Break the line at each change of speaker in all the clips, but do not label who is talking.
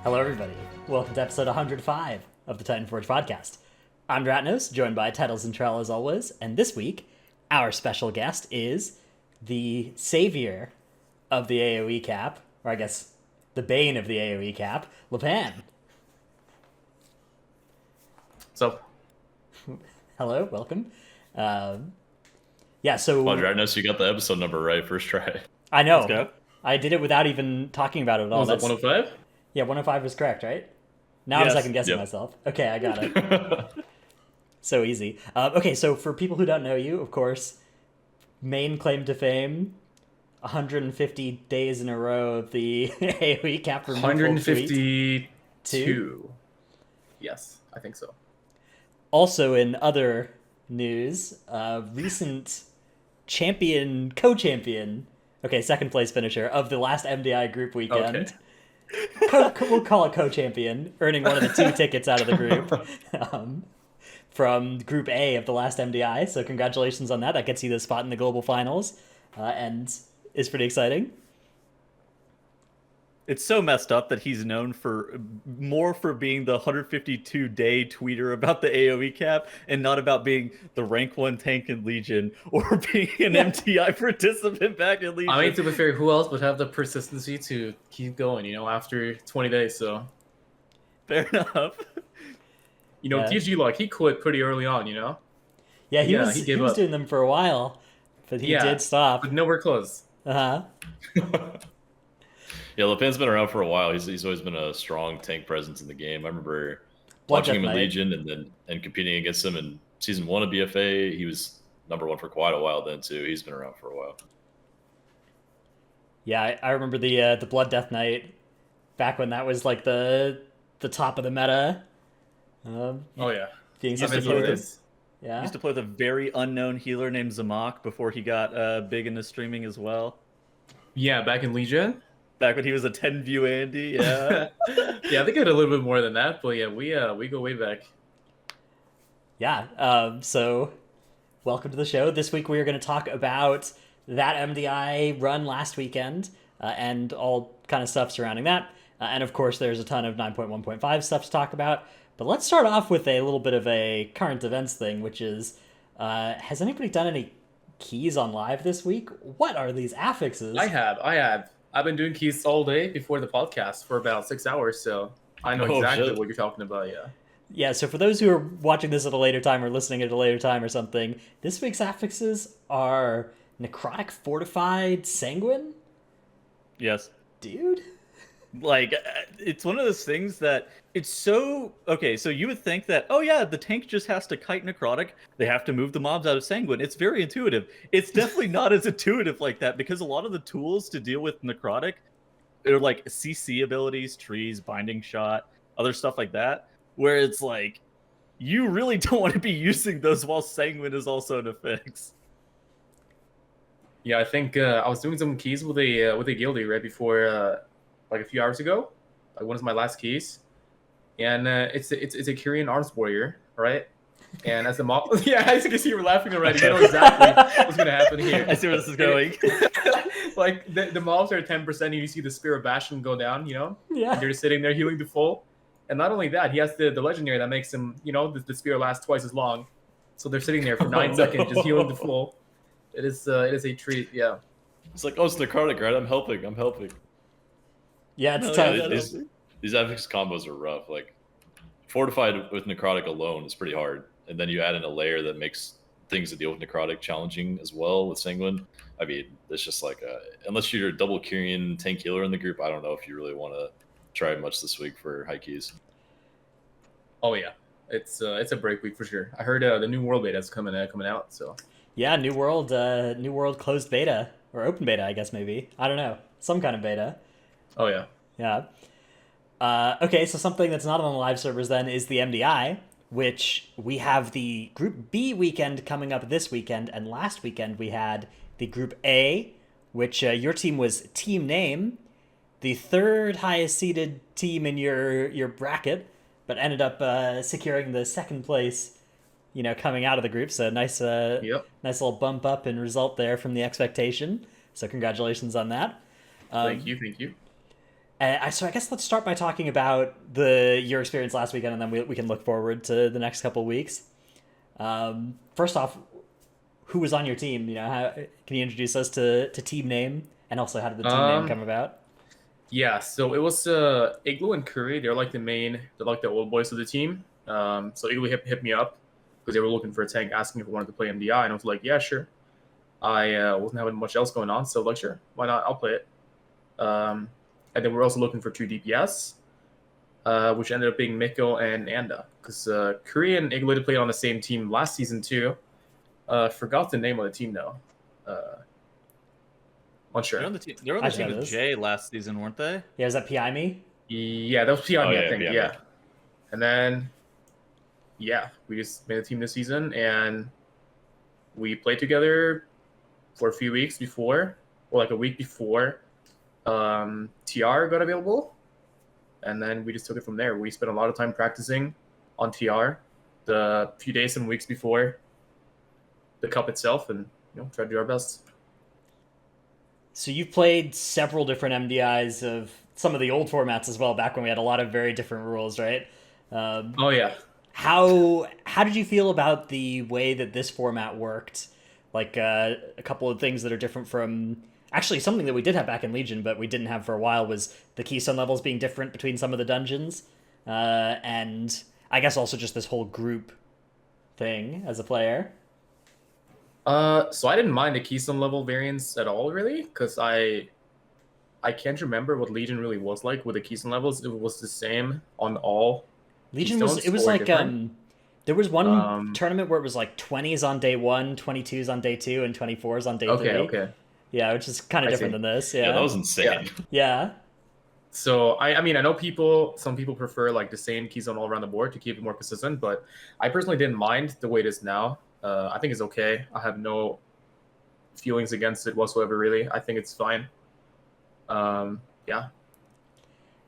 Hello, everybody. Welcome to episode 105 of the Titanforge podcast. I'm Dratnos, joined by Titles and Trell as always, and this week, our special guest is the savior of the AoE cap, or I guess the bane of the AoE cap, Lepan.
What's up?
Hello, welcome. Yeah, so
Oh, Dratnos, you got the episode number right first try.
I know
Let's go.
I did it without even talking about it at all.
Was that 105?
Yeah, 105 was correct, right? Now I'm
Yes.
second guessing
Yep.
myself. Okay, I got it. So easy. Okay, so for people who don't know you, of course, main claim to fame, 150 days in a row of the AoE cap removal tweet.
152. Yes, I think so.
Also in other news, recent co-champion, second place finisher of the last MDI group weekend.
Okay.
We'll call it co-champion, earning one of the two tickets out of the group from Group A of the last MDI. So congratulations on that. That gets you the spot in the global finals, and is pretty exciting.
It's so messed up that he's known for being the 152-day tweeter about the AoE cap and not about being the rank 1 tank in Legion or being an MTI participant back in Legion.
I mean, to be fair, who else would have the persistency to keep going, after 20 days, so...
Fair enough.
Yeah.
TG, he quit pretty early on,
Yeah, he
Yeah,
was
he
he
gave
was
up.
doing them for a while, but he did stop.
But nowhere close.
Uh-huh.
Yeah, Lepan's been around for a while. He's always been a strong tank presence in the game. I remember
Blood
watching him
Death
in
Knight.
Legion and competing against him in season 1 of BFA. He was number 1 for quite a while then too. He's been around for a while.
Yeah, I remember the Blood Death Knight back when that was like the top of the meta.
Oh, yeah.
Being
I
such a
mean,
hero.
this.
Yeah.
He used to play with a very unknown healer named Zamak before he got big into streaming as well.
Yeah, back in Legion.
Back when he was a 10-view Andy, yeah.
Yeah, I think I had a little bit more than that, but yeah, we go way back.
Yeah. So, welcome to the show. This week we are going to talk about that MDI run last weekend and all kind of stuff surrounding that. And of course, there's a ton of 9.1.5 stuff to talk about. But let's start off with a little bit of a current events thing, which is, has anybody done any keys on live this week? What are these affixes?
I have. I've been doing keys all day before the podcast for about 6 hours, so I know
Oh,
exactly
shit.
what you're talking about, yeah.
Yeah, so for those who are watching this at a later time or listening at a later time or something, this week's affixes are Necrotic Fortified Sanguine?
Yes.
Dude?
Like, it's one of those things that it's so... Okay, so you would think that, oh yeah, the tank just has to kite Necrotic. They have to move the mobs out of Sanguine. It's very intuitive. It's definitely not as intuitive like that because a lot of the tools to deal with Necrotic are like CC abilities, trees, binding shot, other stuff like that, where it's like, you really don't want to be using those while Sanguine is also an affix.
Yeah, I think I was doing some keys with a guildie right before, like a few hours ago. Like one of my last keys, and it's a Kyrian arms warrior, right? And as the mob, yeah, as you can see, you're laughing already. You know exactly what's gonna happen here.
I see where this is going.
Like the mobs are 10%, and you see the Spear of Bastion go down.
Yeah.
And you're sitting there healing to full. And not only that, he has the legendary that makes him, the spear lasts twice as long. So they're sitting there for 9 seconds just healing to full. It is a treat, yeah.
It's like, oh, it's Necrotic, right? I'm helping.
Yeah, it's
No,
tough.
yeah,
These affix combos are rough. Like, Fortified with Necrotic alone is pretty hard. And then you add in a layer that makes things to deal with Necrotic challenging as well with Sanguine. I mean, it's just like, unless you're a double Kyrian tank healer in the group, I don't know if you really want to try much this week for high keys.
Oh yeah, it's a break week for sure. I heard the new world beta is coming out, so
Yeah, New World closed beta, or open beta, I guess maybe. I don't know. Some kind of beta.
oh yeah.
Yeah. Okay, so something that's not on the live servers then is the MDI, which we have the Group B weekend coming up this weekend, and last weekend we had the Group A, which your team was Team Name, the third highest seeded team in your bracket, but ended up securing the second place, coming out of the group. So nice
Yep.
nice little bump up in result there from the expectation. So congratulations on that.
Thank you.
So I guess let's start by talking about your experience last weekend, and then we can look forward to the next couple weeks. First off, who was on your team? Can you introduce us to team name, and also how did the team name come about?
Yeah, so it was Igloo and Curry. They're like they're like the old boys of the team. So Igloo hit me up because they were looking for a tank, asking if I wanted to play MDI, and I was like, yeah, sure. I wasn't having much else going on, so like, sure, why not? I'll play it. And then we're also looking for 2 DPS, which ended up being Mikko and Anda, because Curry and Igloo played on the same team last season too. Forgot the name of the team though. Unsure.
They're on the team with Jay last season, weren't they?
Yeah, is that PI me?
Yeah, that was PI me, I think.
PI.
Yeah. And then, yeah, we just made a team this season, and we played together for a few weeks before, or like a week before TR got available. And then we just took it from there. We spent a lot of time practicing on TR the few days and weeks before the cup itself, and tried to do our best.
So you've played several different MDIs of some of the old formats as well, back when we had a lot of very different rules, right?
Oh yeah.
How did you feel about the way that this format worked? Like a couple of things that are different from actually something that we did have back in Legion, but we didn't have for a while, was the keystone levels being different between some of the dungeons, and I guess also just this whole group thing as a player.
So I didn't mind the keystone level variants at all, really, because I can't remember what Legion really was like with the keystone levels. It was the same on all
Legion was like
different?
there was one tournament where it was like 20s on day 1, 22s on day 2, and 24s on day 3.
Okay.
Yeah, which is kind of different than this. Yeah,
that was insane.
Yeah.
So I mean, I know some people prefer like the same keystone all around the board to keep it more consistent, but I personally didn't mind the way it is now. I think it's okay. I have no feelings against it whatsoever, really. I think it's fine. Yeah.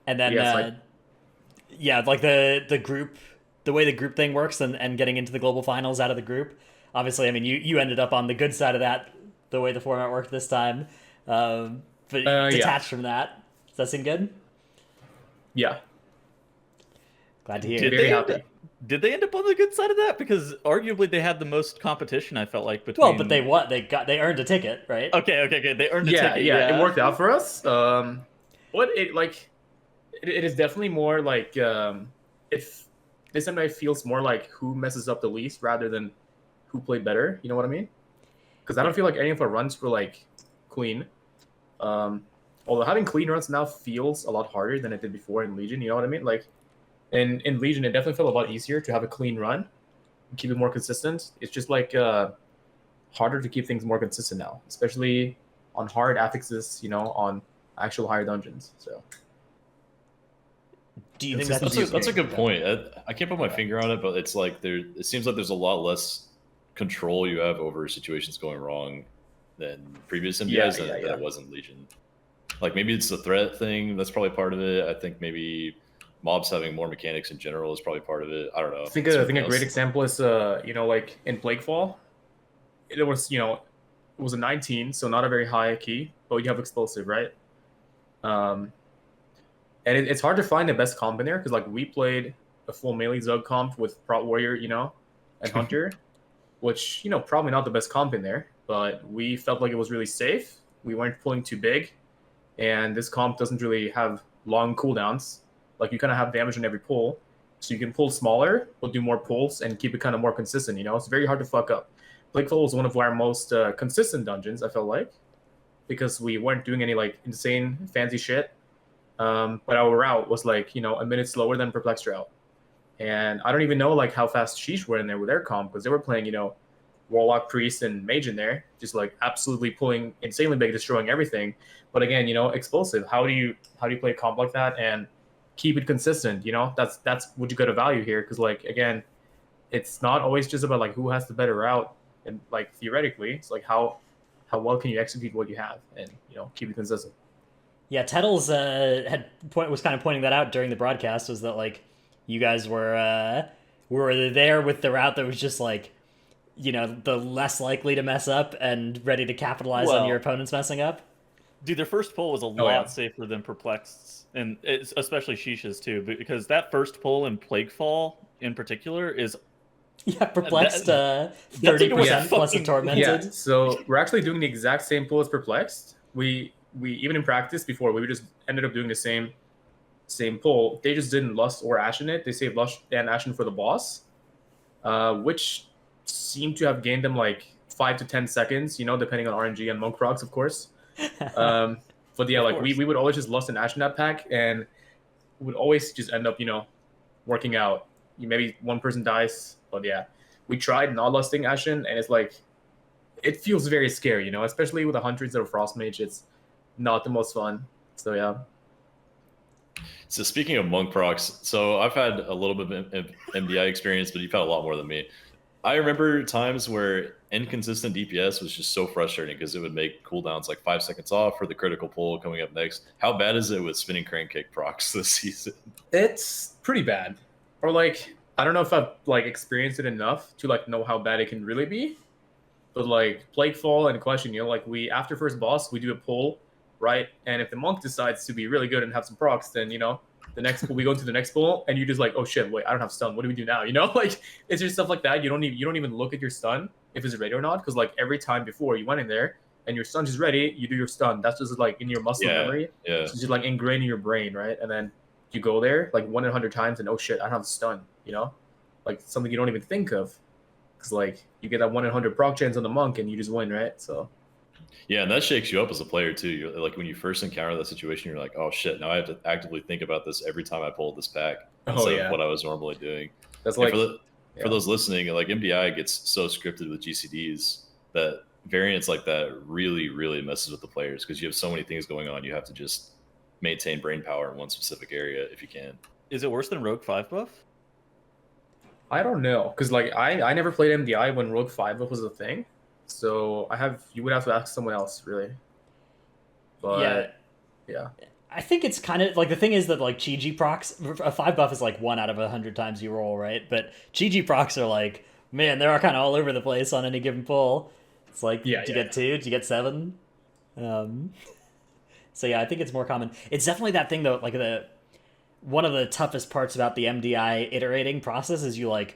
And then, like the group, the way the group thing works, and getting into the global finals out of the group. Obviously, I mean, you ended up on the good side of that, the way the format worked this time. But detached from that, does that seem good?
Yeah.
Glad to hear.
Very happy.
Did they end up on the good side of that? Because arguably they had the most competition, I felt like, between...
Well, but they earned a ticket, right?
Okay. They earned a ticket.
Yeah, it worked out for us. But it is definitely more like if this time it feels more like who messes up the least rather than who played better. You know what I mean? Because I don't feel like any of our runs were like clean. Although having clean runs now feels a lot harder than it did before in Legion. You know what I mean? Like in Legion, it definitely felt a lot easier to have a clean run and keep it more consistent. It's just like harder to keep things more consistent now, especially on hard affixes, on actual higher dungeons. So
do you think
that's a good point? I can't put my finger on it, but it's like it seems like there's a lot less control you have over situations going wrong than previous MDIs than it was in Legion. Like maybe it's the threat thing, that's probably part of it. I think maybe mobs having more mechanics in general is probably part of it. I don't know.
I think a great example is like in Plaguefall, it was a 19, so not a very high key, but you have explosive, right? And it's hard to find the best comp in there because like we played a full melee Zug comp with Prot Warrior, and Hunter, which probably not the best comp in there, but we felt like it was really safe. We weren't pulling too big, and this comp doesn't really have long cooldowns. Like you kind of have damage on every pull, so you can pull smaller but do more pulls and keep it kind of more consistent. It's very hard to fuck up. Plaguefall was one of our most consistent dungeons, I felt like, because we weren't doing any like insane fancy shit. But our route was like a minute slower than Perplexed route, and I don't even know like how fast Sheesh were in there with their comp because they were playing Warlock, Priest, and Mage in there, just like absolutely pulling insanely big, destroying everything. But again, explosive. How do you play a comp like that and keep it consistent? That's what you got to value here, because like again, it's not always just about like who has the better route, and like theoretically, it's like how well can you execute what you have and keep it consistent.
Yeah, Tettles was kind of pointing that out during the broadcast, was that like you guys were there with the route that was just like the less likely to mess up and ready to capitalize on your opponents messing up.
Dude, their first pull was a lot safer than Perplexed's, and especially Shisha's too, because that first pull in Plaguefall in particular is
Yeah, Perplexed,
that's
30% plus a
fucking-
Tormented.
Yeah, so we're actually doing the exact same pull as Perplexed. We even in practice before we just ended up doing the same pull. They just didn't Lust or Ashen it. They saved Lust and Ashen for the boss, which seemed to have gained them like 5 to 10 seconds, you know, depending on RNG and Monk procs, of course. But yeah, like we would always just Lust and Ashen that pack, and would always just end up, you know, working out. Maybe one person dies, but yeah, we tried not lusting Ashen, and it's like, it feels very scary, you know, especially with the Hunter instead of Frost Mage. It's not the most fun. So yeah.
So speaking of monk procs, so I've had a little bit of MDI experience, but you've had a lot more than me. I remember times where inconsistent DPS was just so frustrating because it would make cooldowns like 5 seconds off for the critical pull coming up next. How bad is it with spinning crankcake procs this season?
It's pretty bad. Or like, I don't know if I've like experienced it enough to like know how bad it can really be. But like Plaguefall and Question, you know, like we after first boss we do a pull, right? And if the monk decides to be really good and have some procs, then you know the next we go into the next pull, and you just like, oh shit, wait, I don't have stun. What do we do now? You know, like it's just stuff like that. You don't even look at your stun if it's ready or not, because like every time before you went in there and your stun is ready, you do your stun. That's just like in your muscle memory.
Yeah.
It's just like ingrained in your brain, right? And then you go there like 1 in 100 times, and oh shit, I don't have stun. You know, like something you don't even think of. Because like you get that 1 in 100 proc chance on the monk and you just win, right? So
yeah, and that shakes you up as a player too. You're like when you first encounter that situation, you're like, oh shit, now I have to actively think about this every time I pull this pack instead of what I was normally doing.
That's
and
like
for those listening, like MDI gets so scripted with GCDs that variants like that really, really messes with the players because you have so many things going on. You have to just maintain brain power in one specific area if you can.
Is it worse than Rogue 5 buff?
I don't know, because like I never played MDI when Rogue 5 was a thing, so you would have to ask someone else really. But yeah.
I think it's kind of like the thing is that like GG procs, a 5 buff is like 1 out of 100 times you roll, right? But GG procs are like, man, they're kind of all over the place on any given pull. It's like, did you get 2? Did you get 7? So yeah, I think it's more common. It's definitely that thing though, like one of the toughest parts about the MDI iterating process is you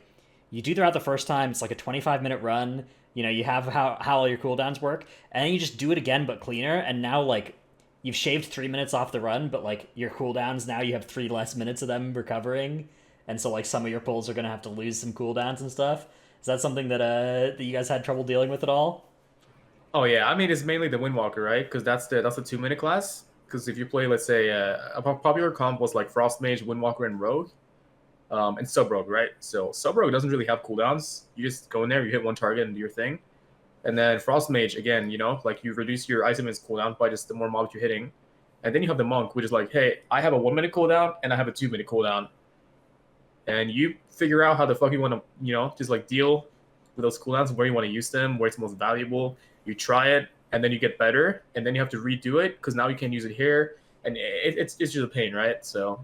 do throughout the first time. It's like a 25-minute run. You know, you have how all your cooldowns work, and then you just do it again but cleaner. And now like you've shaved 3 minutes off the run, but like your cooldowns now you have 3 less minutes of them recovering, and so like some of your pulls are gonna have to lose some cooldowns and stuff. Is that something that you guys had trouble dealing with at all?
Oh yeah, I mean it's mainly the Windwalker, right? Because that's the 2-minute class. Because if you play, let's say, a popular comp was like Frost Mage, Windwalker, and Rogue, and Sub Rogue, right? So Sub Rogue doesn't really have cooldowns. You just go in there, you hit one target, and do your thing. And then Frost Mage, again, you know, like you reduce your Isoman's cooldown by just the more mobs you're hitting. And then you have the Monk, which is like, hey, I have a 1-minute cooldown and I have a 2-minute cooldown. And you figure out how the fuck you want to, you know, just like deal with those cooldowns, where you want to use them, where it's most valuable. You try it, and then you get better, and then you have to redo it because now you can't use it here, and it's just a pain, right? So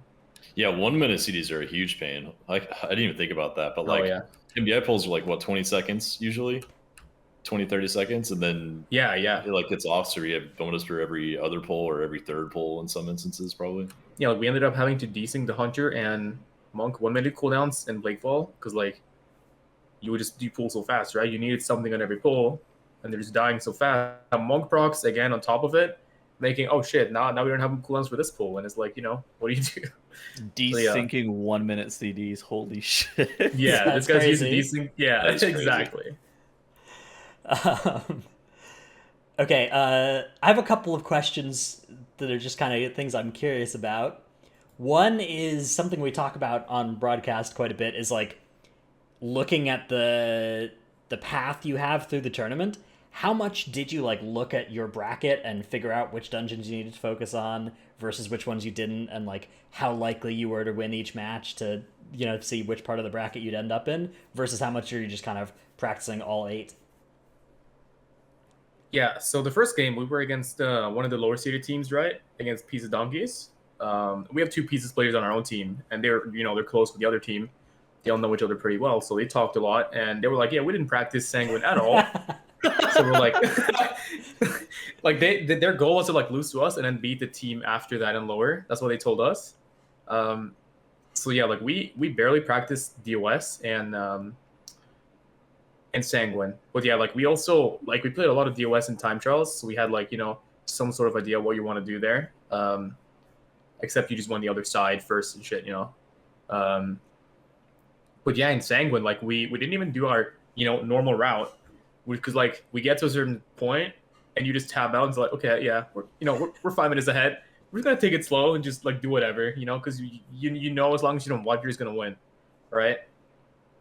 yeah, 1-minute CDs are a huge pain. Like I didn't even think about that, but like MDI pulls are like what 20 seconds usually, 20-30 seconds, and then it like gets off, so you have bonus for every other pull or every third pull in some instances probably.
Yeah, like we ended up having to desync the Hunter and Monk 1-minute cooldowns in Blakefall because like you would just do pull so fast, right? You needed something on every pull. And they're just dying so fast. Monk procs again on top of it, making oh shit, now we don't have cooldowns for this pull, and it's like, you know, what do you do?
Desyncing 1-minute CDs, holy shit!
Yeah, this guy's using desync. Yeah,
that's
exactly.
Okay, I have a couple of questions that are just kind of things I'm curious about. One is something we talk about on broadcast quite a bit, is like looking at the path you have through the tournament. How much did you like look at your bracket and figure out which dungeons you needed to focus on versus which ones you didn't, and like how likely you were to win each match to, you know, see which part of the bracket you'd end up in versus how much are you just kind of practicing all 8?
Yeah, so the first game we were against one of the lower seeded teams, right? Against Pizza Donkeys. We have 2 Pieces players on our own team, and they're close with the other team. They all know each other pretty well, so they talked a lot, and they were like, yeah, we didn't practice Sanguine at all. So we're like, like their goal was to like lose to us and then beat the team after that and lower. That's what they told us. So yeah, like we barely practiced DOS and Sanguine, but yeah, like we also like we played a lot of DOS and time trials, so we had like some sort of idea what you want to do there. Except you just went the other side first and shit, But yeah, in Sanguine, like we didn't even do our normal route, because like we get to a certain point and you just tab out and it's like, okay, yeah, we're 5 minutes ahead. We're just gonna take it slow and just like do whatever, because as long as you don't wipe, you're just gonna win, right?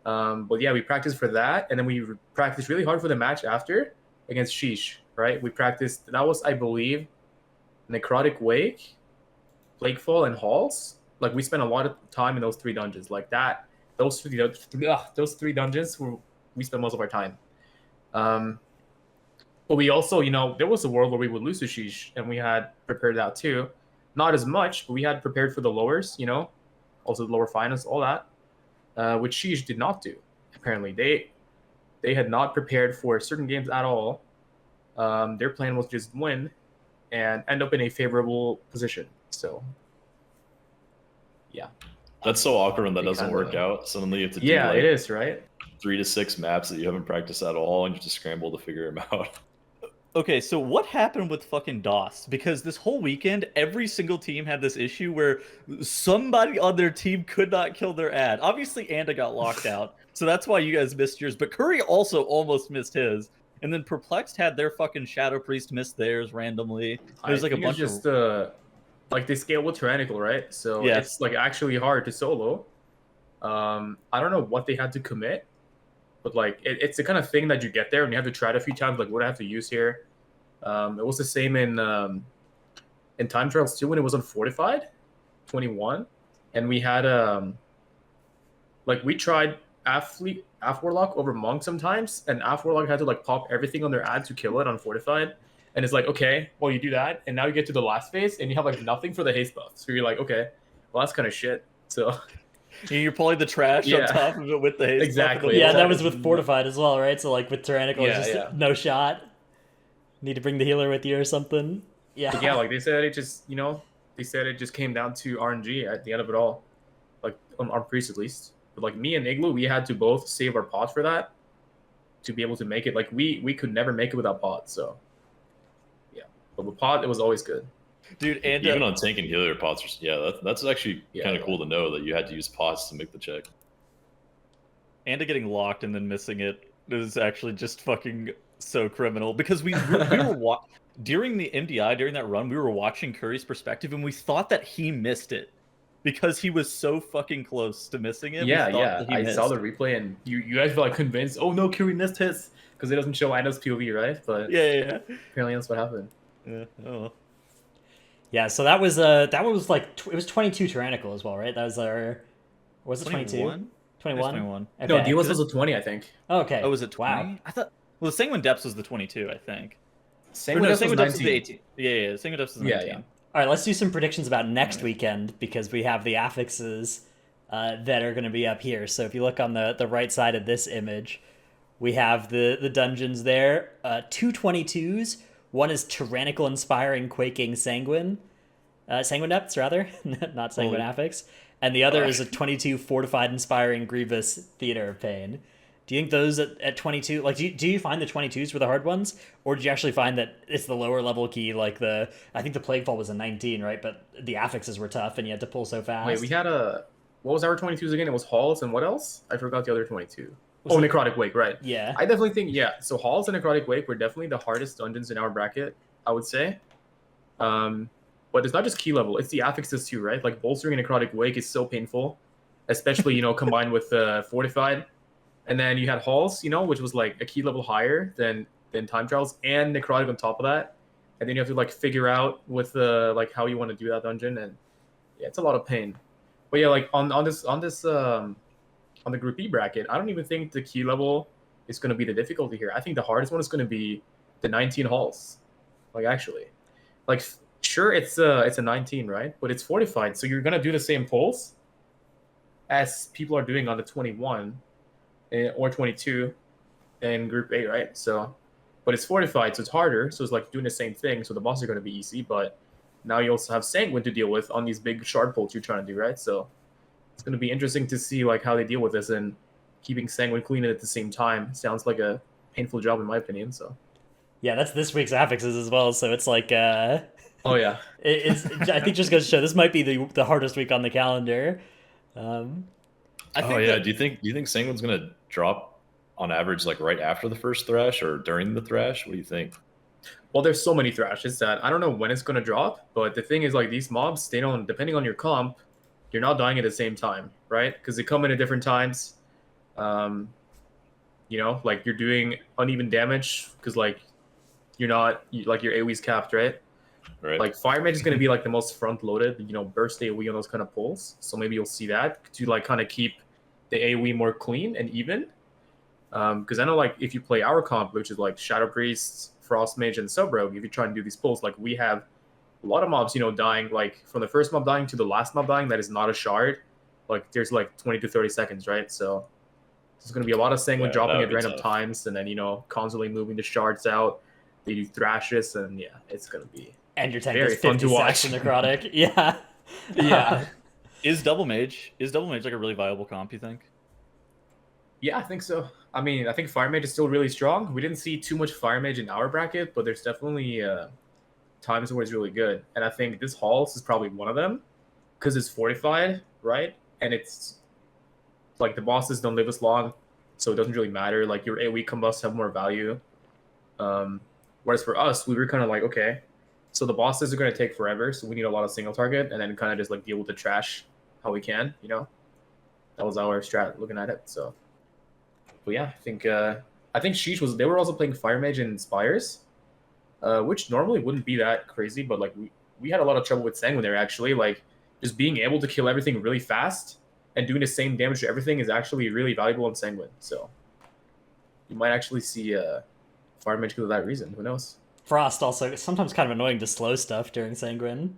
But yeah, we practiced for that, and then we practiced really hard for the match after against Sheesh, right? We practiced. That was, I believe, Necrotic Wake, Plaguefall, and Halls. Like we spent a lot of time in those 3 dungeons, like that. Those three dungeons we spent most of our time. But we also, there was a world where we would lose to Sheesh, and we had prepared that too. Not as much, but we had prepared for the lowers, also the lower finals, all that, which Sheesh did not do. Apparently, they had not prepared for certain games at all. Their plan was just win and end up in a favorable position. So, yeah.
That's so awkward when that doesn't work out. Suddenly you have to do
it is, right?
3 to 6 maps that you haven't practiced at all, and you have to scramble to figure them out.
Okay, so what happened with fucking DOS? Because this whole weekend, every single team had this issue where somebody on their team could not kill their ad. Obviously, Anda got locked out, so that's why you guys missed yours. But Curry also almost missed his. And then Perplexed had their fucking Shadow Priest miss theirs randomly. There's like a bunch
of... like they scale with Tyrannical, right? So it's like actually hard to solo. I don't know what they had to commit, but like it's the kind of thing that you get there and you have to try it a few times. Like, what do I have to use here? It was the same in Time Trials too when it was Unfortified 21, and we had like we tried Af Warlock over Monk sometimes, and Af Warlock had to like pop everything on their ad to kill it on Fortified. And it's like, okay, well, you do that, and now you get to the last phase, and you have like nothing for the haste buff. So you're like, okay, well, that's kind of shit. So
you're pulling the trash on top of it with the haste
exactly.
buff.
Yeah, that was with Fortified as well, right? So like with Tyrannical, it's just no shot. Need to bring the healer with you or something. Yeah.
But yeah, like they said, it just it just came down to RNG at the end of it all, like on Priest at least. But like me and Igloo, we had to both save our pods for that to be able to make it. Like we could never make it without pods, so. But with pod, it was always good.
Dude, and
even on tank and healer pods, that's actually kind of cool to know that you had to use pods to make the check.
And getting locked and then missing it is actually just fucking so criminal, because we were during the MDI, during that run, we were watching Curry's perspective and we thought that he missed it because he was so fucking close to missing it.
Yeah. I saw the replay and you guys were like convinced, oh no, Curry missed his, because it doesn't show Anna's POV, right? But
yeah.
Apparently that's what happened.
Yeah. Oh.
Yeah. So that was like it was 22 Tyrannical as well, right? That was our. Was it 22? 21.
21.
Okay.
No, DOS was a 20, I think.
Oh, okay.
Oh, was it 20?
Wow.
I thought. Well, the Sanguine Depths was the 22, I think.
Sanguine Depths was
the 18. Yeah. Sanguine Depths was 19.
Yeah.
All right. Let's do some predictions about next weekend, because we have the affixes that are going to be up here. So if you look on the right side of this image, we have the dungeons there. 2 22s. One is Tyrannical Inspiring Quaking Sanguine. Sanguine Depths, rather. Not Sanguine Affix. And the other is a 22 Fortified Inspiring Grievous Theater of Pain. Do you think those at 22... Like, do you find the 22s were the hard ones? Or did you actually find that it's the lower level key, like the... I think the Plaguefall was a 19, right? But the affixes were tough and you had to pull so fast.
Wait, we had a... What was our 22s again? It was Halls and what else? I forgot the other 22. Necrotic Wake, right.
Yeah.
I definitely think, so Halls and Necrotic Wake were definitely the hardest dungeons in our bracket, I would say. But it's not just key level, it's the affixes too, right? Like bolstering a Necrotic Wake is so painful, especially, combined with Fortified. And then you had Halls, which was like a key level higher than Time Trials, and Necrotic on top of that. And then you have to like figure out with like how you want to do that dungeon, and yeah, it's a lot of pain. But yeah, like on the Group E bracket, I don't even think the key level is going to be the difficulty here. I think the hardest one is going to be the 19 Halls. Like, actually. Like, sure, it's a 19, right? But it's Fortified, so you're going to do the same pulls as people are doing on the 21 or 22 in Group A, right? So but it's fortified, so it's harder. So it's like doing the same thing. So the bosses are going to be easy, but now you also have Sanguine to deal with on these big shard pulls you're trying to do, right? So it's going to be interesting to see like how they deal with this, and keeping Sanguine clean at the same time sounds like a painful job in my opinion. So
Yeah, that's this week's affixes as well. So it's like,
oh yeah,
it's I think just goes to show this might be the hardest week on the calendar.
I think
Oh yeah,
that-
do you think Sanguine's gonna drop on average like right after the first thrash or during the thrash? What do you think?
well, there's so many thrashes that I don't know when it's going to drop, but the thing is like these mobs, they don't, depending on your comp, you're not dying at the same time, right? Because they come in at different times. You know, like you're doing uneven damage because like you're not like your AoE's capped, right?
Right.
Like Fire Mage is going to be like the most front loaded, you know, burst AoE on those kind of pulls. So maybe you'll see that to like kind of keep the AoE more clean and even. Because I know like if you play our comp, which is like Shadow Priest, Frost Mage, and Sub Rogue, if you try and do these pulls, like we have a lot of mobs, you know, dying like from the first mob dying to the last mob dying that is not a shard. Like there's like 20 to 30 seconds, right? So there's going to be a lot of Sanguine
Yeah,
dropping
that
at
would be
random
tough.
times, and then you know constantly moving the shards out. They do thrashes, and yeah, it's going to be
And your tank
very
is
fun
50
to watch.
stacks in necrotic. Yeah.
Yeah.
Is double mage like a really viable comp? You think?
Yeah, I think so. I mean, I think Fire Mage is still really strong. We didn't see too much Fire Mage in our bracket, but there's definitely times where it's really good. And I think this Halls is probably one of them because it's fortified, right? And it's like the bosses don't live as long, so it doesn't really matter. Like your AoE combusts have more value. Whereas for us, we were kind of like, okay, so the bosses are going to take forever, so we need a lot of single target, and then kind of just like deal with the trash how we can, you know? That was our strat looking at it, so. But yeah, I think Sheesh was. They were also playing Fire Mage and Spires, which normally wouldn't be that crazy. But like we had a lot of trouble with Sanguine there actually. Like just being able to kill everything really fast and doing the same damage to everything is actually really valuable in Sanguine. So you might actually see Fire Mage for that reason. Who knows?
Frost also sometimes kind of annoying to slow stuff during Sanguine.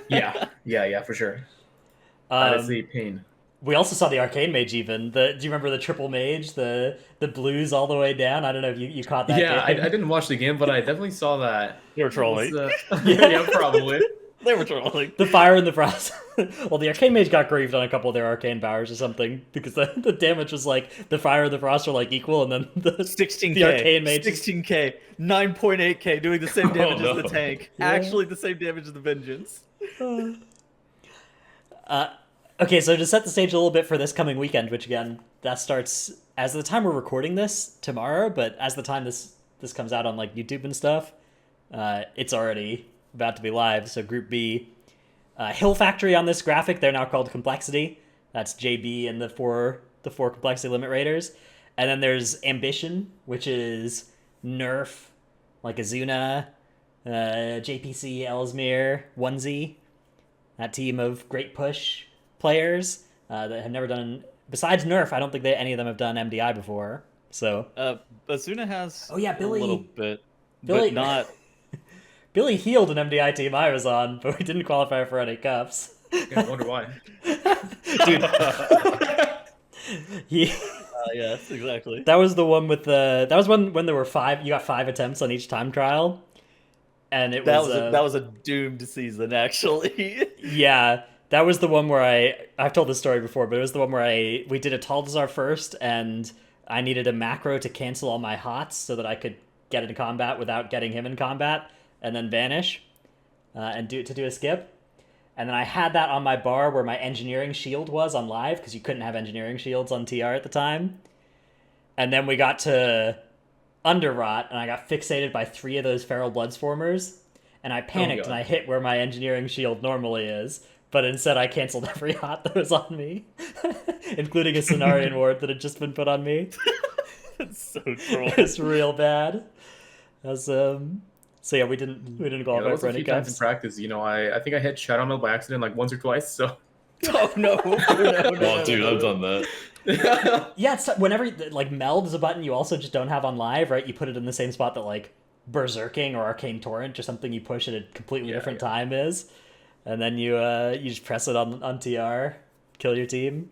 Yeah, for sure. That is a pain.
We also saw the Arcane Mage even. Do you remember the triple mage, the blues all the way down? I don't know if you caught that
Yeah, I
game.
didn't watch the game, but I definitely saw that.
They were trolling.
Yeah, probably.
They were trolling.
The fire and the frost. Well, the Arcane Mage got griefed on a couple of their arcane powers or something because the damage was like the fire and the frost are like equal, and then the
16k.
the Arcane Mage.
16k. 9.8k doing the same damage as the
no.
tank.
Yeah.
Actually, the same damage as the vengeance.
Okay, so to set the stage a little bit for this coming weekend, which again, that starts as of the time we're recording this tomorrow, but as the time this comes out on like YouTube and stuff, it's already about to be live. So Group B, Hill Factory on this graphic, they're now called Complexity. That's JB and the four Complexity Limit Raiders. And then there's Ambition, which is Nerf, like Azuna, JPC, Ellesmere, Onesie. That team of Great Push players that have never done, besides Nerf, I don't think any of them have done MDI before. So
Azuna has
Oh, yeah, Billy-
a little bit,
Billy-
but not.
Billy healed an MDI team I was on, but we didn't qualify for any cups.
I wonder why.
Dude, he,
Yes, exactly.
that was the one with the that was when there were you got 5 attempts on each time trial, and it was
That was a doomed season, actually.
yeah. That was the one where I've told this story before, but it was the one where we did a Taldazar first, and I needed a macro to cancel all my hots so that I could get into combat without getting him in combat, and then vanish, and do a skip. And then I had that on my bar where my engineering shield was on live, because you couldn't have engineering shields on TR at the time. And then we got to Underrot, and I got fixated by 3 of those Feral Bloodsformers, and I panicked,
God.
and I hit where my engineering shield normally is. But instead, I canceled every hot that was on me, including a Cenarian ward that had just been put on me.
It's so troll.
It's real bad. As so yeah, we didn't
Yeah, that
qualify
was
for
a
any
few times in
cups.
practice. You know, I think I hit Shadow Meld by accident like once or twice. So
Oh no!
Oh, dude, I've done that.
Yeah, it's whenever like meld is a button you also just don't have on live, right? You put it in the same spot that like Berserking or Arcane Torrent or something you push at a completely
Yeah,
different
yeah.
time is, and then you just press it on TR, kill your team.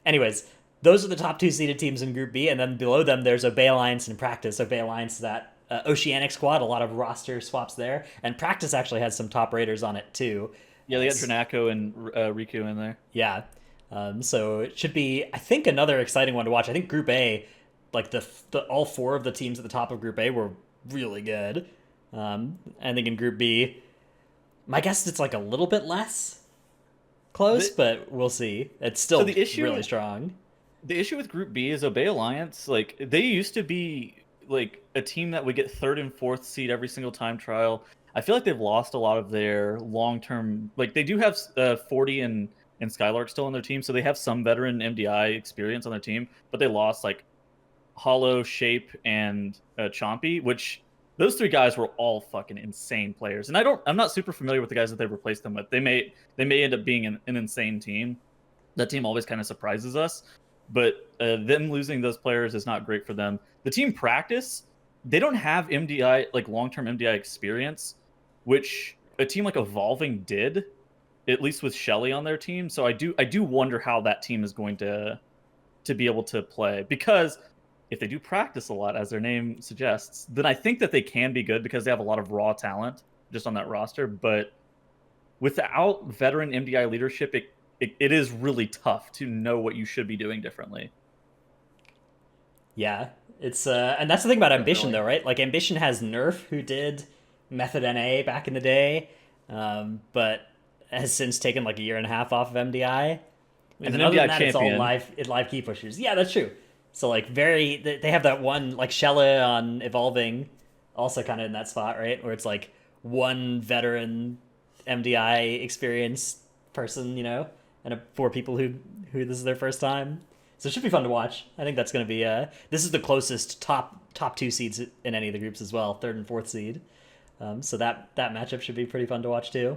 Anyways, those are the top 2 seeded teams in Group B, and then below them there's Obey Alliance and Practice. Obey Alliance is that Oceanic squad, a lot of roster swaps there, and Practice actually has some top raiders on it too.
Yeah, they got Dranako and Riku in there.
Yeah, so it should be, I think, another exciting one to watch. I think Group A, like the all 4 of the teams at the top of Group A were really good. I think in Group B, my guess it's like a little bit less close, but we'll see. It's still really strong.
The issue with Group B is Obey Alliance, like, they used to be like a team that would get 3rd and 4th seed every single time trial. I feel like they've lost a lot of their long-term, like, they do have 40 and Skylark still on their team, so they have some veteran MDI experience on their team, but they lost like Hollow, Shape, and Chompy, which those 3 guys were all fucking insane players. And I'm not super familiar with the guys that they replaced them with. They may end up being an insane team. That team always kind of surprises us, but them losing those players is not great for them. The team Practice, they don't have MDI, like long-term MDI experience, which a team like Evolving did, at least with Shelly on their team. So I do wonder how that team is going to be able to play, because if they do practice a lot, as their name suggests, then I think that they can be good because they have a lot of raw talent just on that roster. But without veteran MDI leadership, it is really tough to know what you should be doing differently.
Yeah, it's and that's the thing about Ambition, though, right? Like, Ambition has Nerf, who did Method NA back in the day, but has since taken like a year and a half off of MDI. And then other than that, it's all live key pushers. Yeah, that's true. So like they have that one, like Shella on Evolving, also kind of in that spot, right? Where it's like one veteran MDI experienced person, and 4 people who this is their first time. So it should be fun to watch. I think that's going to be this is the closest top 2 seeds in any of the groups as well, 3rd and 4th seed. So that matchup should be pretty fun to watch too.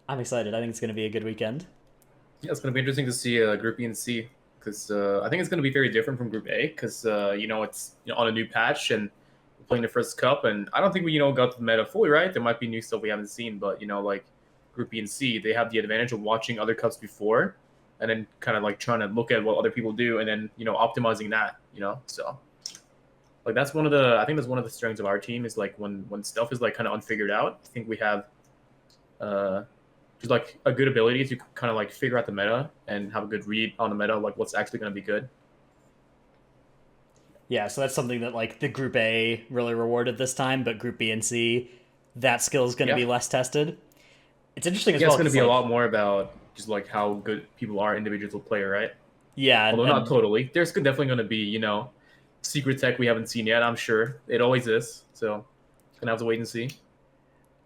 I'm excited. I think it's going to be a good weekend.
Yeah, it's going to be interesting to see Group B and C, because I think it's going to be very different from Group A, because it's on a new patch and we're playing the first cup, and I don't think we got the meta fully right. There might be new stuff we haven't seen, but like Group B and C, they have the advantage of watching other cups before, and then kind of like trying to look at what other people do, and then optimizing that. So like that's one of the strengths of our team, is like when stuff is like kind of unfigured out. I think we have just like a good ability to kind of like figure out the meta and have a good read on the meta, like what's actually going to be good.
Yeah, so that's something that like the Group A really rewarded this time, but Group B and C, that skill is going to be less tested. It's interesting as well.
It's going to be a lot more about just like how good people are individual player, right?
Yeah.
Although not totally. There's definitely going to be, secret tech we haven't seen yet, I'm sure. It always is. So gonna have to wait and see.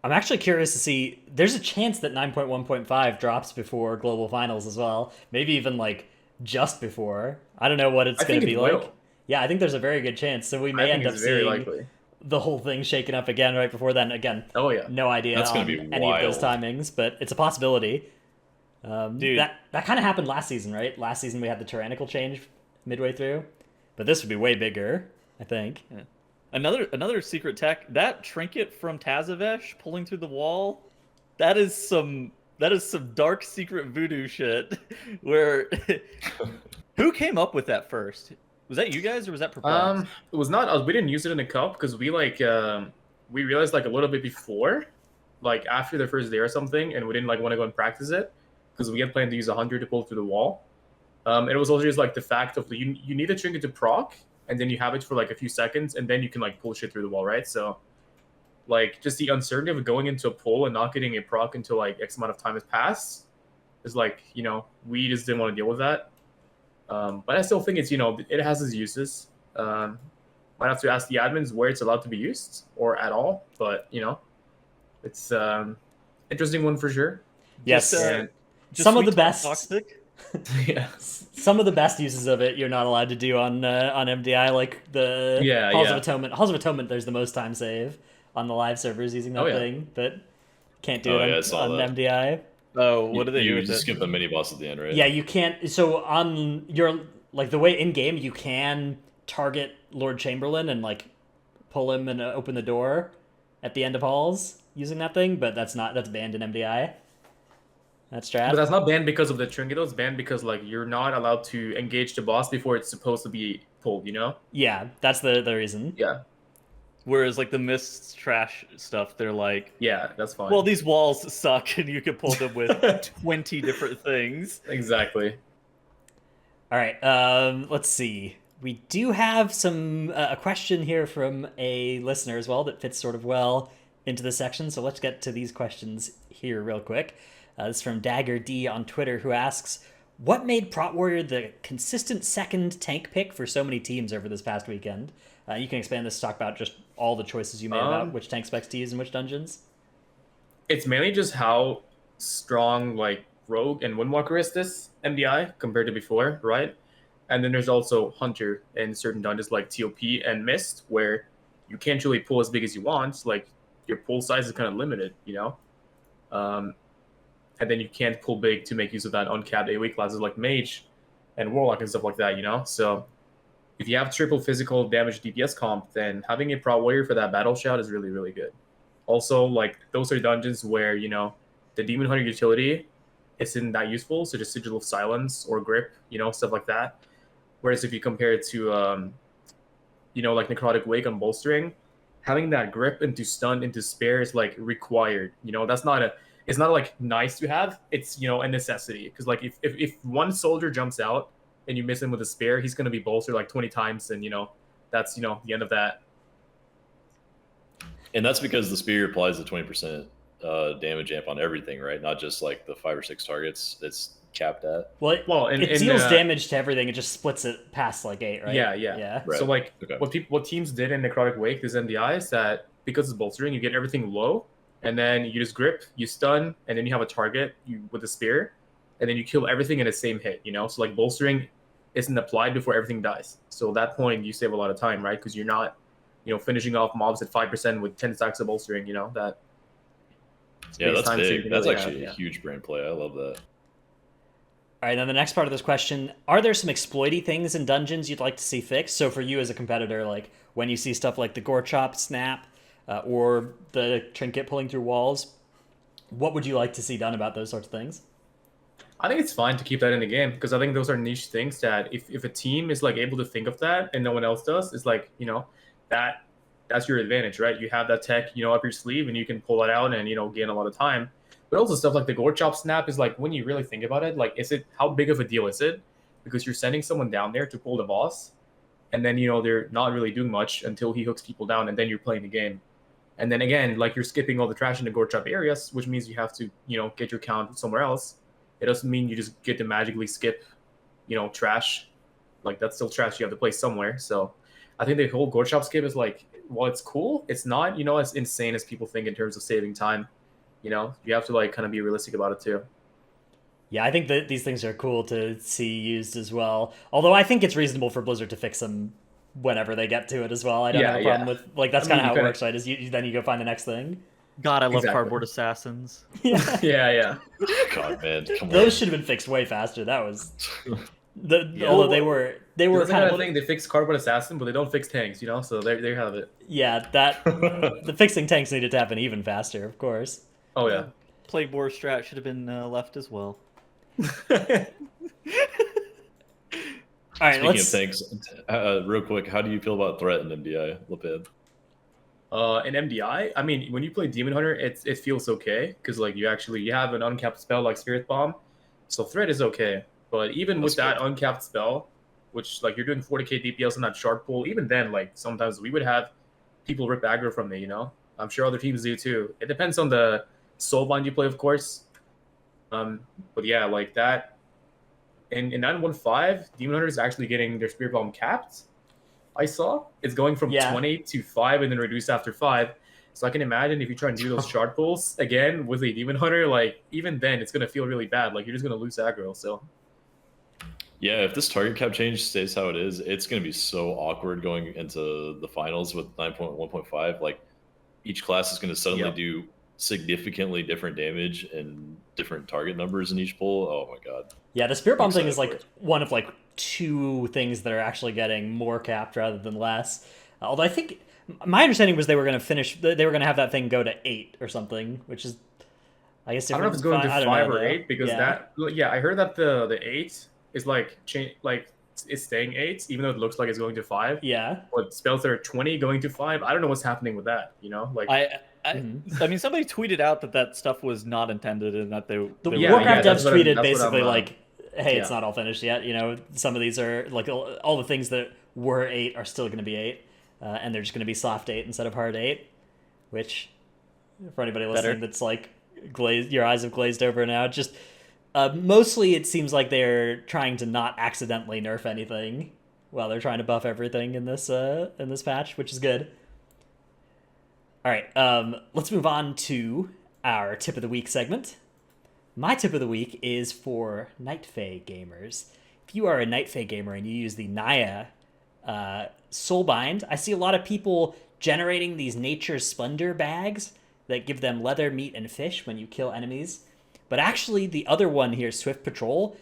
I'm actually curious to see. There's a chance that 9.1.5 drops before global finals as well. Maybe even like just before. I don't know what it's going to be like. Yeah, I think there's a very good chance. So we may end up seeing the whole thing shaken up again right before then. Again, no idea on any of those timings, but it's a possibility. Dude, that kind of happened last season, right? Last season we had the tyrannical change midway through, but this would be way bigger, I think.
Yeah. Another secret tech, that trinket from Tazavesh pulling through the wall, that is some dark secret voodoo shit. Where who came up with that first? Was that you guys or was that Perplex?
It was not us. We didn't use it in the cup because we we realized like a little bit before, like after the first day or something, and we didn't like want to go and practice it because we had planned to use 100 to pull through the wall. It was also just like the fact of you need a trinket to proc, and then you have it for like a few seconds, and then you can like pull shit through the wall, right? So like just the uncertainty of going into a pull and not getting a proc until like X amount of time has passed is like, we just didn't want to deal with that. But I still think it's, it has its uses. Might have to ask the admins where it's allowed to be used or at all, but it's interesting one for sure.
Yes.
Just
some of the best
toxic.
Yeah.
Some of the best uses of it you're not allowed to do on MDI, like the Halls of Atonement. Halls of Atonement, there's the most time save on the live servers using that thing, but can't do it on MDI.
Oh, what do they do?
You just skip the mini boss at the end, right?
Yeah, you can't. So on your like the way in game, you can target Lord Chamberlain and like pull him and open the door at the end of halls using that thing, but that's banned in MDI. That's
But
strat.
that's not banned because of the trinket. It's banned because like you're not allowed to engage the boss before it's supposed to be pulled. You know?
Yeah, that's the reason.
Yeah.
Whereas like the mist trash stuff, they're like,
Yeah, that's fine.
well, these walls suck, and you can pull them with 20 different things.
Exactly.
All right, let's see. We do have some a question here from a listener as well that fits sort of well into the section. So let's get to these questions here real quick. This is from Dagger D on Twitter, who asks, "What made Prot Warrior the consistent second tank pick for so many teams over this past weekend?" You can expand this to talk about just all the choices you made about which tank specs to use in which dungeons.
It's mainly just how strong like Rogue and Windwalker is this MDI compared to before, right? And then there's also Hunter in certain dungeons like TOP and Mist, where you can't really pull as big as you want. Like your pull size is kind of limited, you know. And then you can't pull big to make use of that uncapped AoE classes like Mage and Warlock and stuff like that, you know. So if you have triple physical damage DPS comp, then having a Prot Warrior for that battle shout is really, really good. Also, like those are dungeons where, you know, the Demon Hunter utility isn't that useful, so just Sigil of Silence or Grip, you know, stuff like that. Whereas if you compare it to, you know, like Necrotic Wake on Bolstering, having that grip into stun into spare is like required. You know, it's not like nice to have. It's, you know, a necessity. Because like if one soldier jumps out and you miss him with a spare, he's going to be bolstered like 20 times, and you know, that's, you know, the end of that.
And that's because the spear applies the 20% damage amp on everything, right? Not just like the 5 or 6 targets it's capped at.
Well, it deals damage to everything. It just splits it past like 8, right?
Yeah.
Right.
So like
Okay.
what teams did in Necrotic Wake, this MDI, is that because it's bolstering, you get everything low, and then you just grip, you stun, and then you have a target with a spear, and then you kill everything in the same hit. You know, so like bolstering isn't applied before everything dies. So at that point, you save a lot of time, right? Because you're not, you know, finishing off mobs at 5% with 10 stacks of bolstering. You know that.
Yeah, that's
time, so you
big.
can
That's
really
actually
have,
a huge brain play. I love that.
All right, now the next part of this question, are there some exploity things in dungeons you'd like to see fixed? So for you as a competitor, like when you see stuff like the gore chop snap or the trinket pulling through walls, what would you like to see done about those sorts of things?
I think it's fine to keep that in the game because I think those are niche things that if a team is like able to think of that and no one else does, it's like, you know, that's your advantage, right? You have that tech, you know, up your sleeve and you can pull it out and, you know, gain a lot of time. But also stuff like the gore chop snap is like, when you really think about it, like, how big of a deal is it? Because you're sending someone down there to pull the boss, and then, you know, they're not really doing much until he hooks people down, and then you're playing the game. And then again, like, you're skipping all the trash in the gore chop areas, which means you have to, you know, get your count somewhere else. It doesn't mean you just get to magically skip, you know, trash. Like, that's still trash you have to play somewhere. So I think the whole gore chop skip is like, while it's cool, it's not, you know, as insane as people think in terms of saving time. You know, you have to like kind of be realistic about it too.
Yeah, I think that these things are cool to see used as well. Although I think it's reasonable for Blizzard to fix them whenever they get to it as well. I don't have a problem with, like, that's kind of how it works, right? Is then you go find the next thing.
God, I love
Exactly.
cardboard assassins.
Yeah.
Yeah.
God, man, come on.
Those should have been fixed way faster. That was
Yeah.
although they were
It's
kind of
thing. They fix cardboard assassin, but they don't fix tanks. You know, so there you have it.
yeah, that the fixing tanks needed to happen even faster, of course.
Oh yeah.
Plague War strat should have been left as well.
All right,
Speaking of tanks, real quick, how do you feel about threat in MDI, Lepan?
In MDI, I mean, when you play Demon Hunter, it feels okay because like you have an uncapped spell like Spirit Bomb, so threat is okay. But even with that uncapped spell, which like you're doing 40k DPS on that shard pool, even then, like sometimes we would have people rip aggro from me. You know, I'm sure other teams do too. It depends on the soulbind you play, of course. But yeah, like that. In 915, Demon Hunter is actually getting their Spirit Bomb capped. I saw it's going from 20 to 5 and then reduced after 5. So I can imagine if you try and do those shard pulls again with a Demon Hunter, like even then it's gonna feel really bad. Like you're just gonna lose aggro. So
yeah, if this target cap change stays how it is, it's gonna be so awkward going into the finals with 9.1.5. Like each class is gonna suddenly do significantly different damage and different target numbers in each pull. Oh my god.
Yeah, the Spirit Bomb thing is like one of like 2 things that are actually getting more capped rather than less. Although I think my understanding was they were going to have that thing go to 8 or something, which is I guess
I don't know if
different
it's going to
I don't
5
know,
or
though.
8 because
Yeah.
I heard that the 8 is like it's staying 8 even though it looks like it's going to 5.
Yeah.
But spells that are 20 going to 5, I don't know what's happening with that. Like
I mean, somebody tweeted out that stuff was not intended and that
The
they
yeah,
were
yeah,
Warcraft
that's
devs
what I'm
tweeted
that's what
basically
I'm
like, "Hey, it's
yeah.
not all finished yet. Some of these are like all the things that were 8 are still going to be 8, and they're just going to be soft 8 instead of hard 8." Which, for anybody listening,
Better.
that's like glazed, your eyes have glazed over now. Just mostly, it seems like they're trying to not accidentally nerf anything while they're trying to buff everything in this patch, which is good. All right, let's move on to our tip of the week segment. My tip of the week is for Night Fae gamers. If you are a Night Fae gamer and you use the Naya Soulbind, I see a lot of people generating these Nature Splendor bags that give them leather, meat, and fish when you kill enemies. But actually, the other one here, Swift Patrol,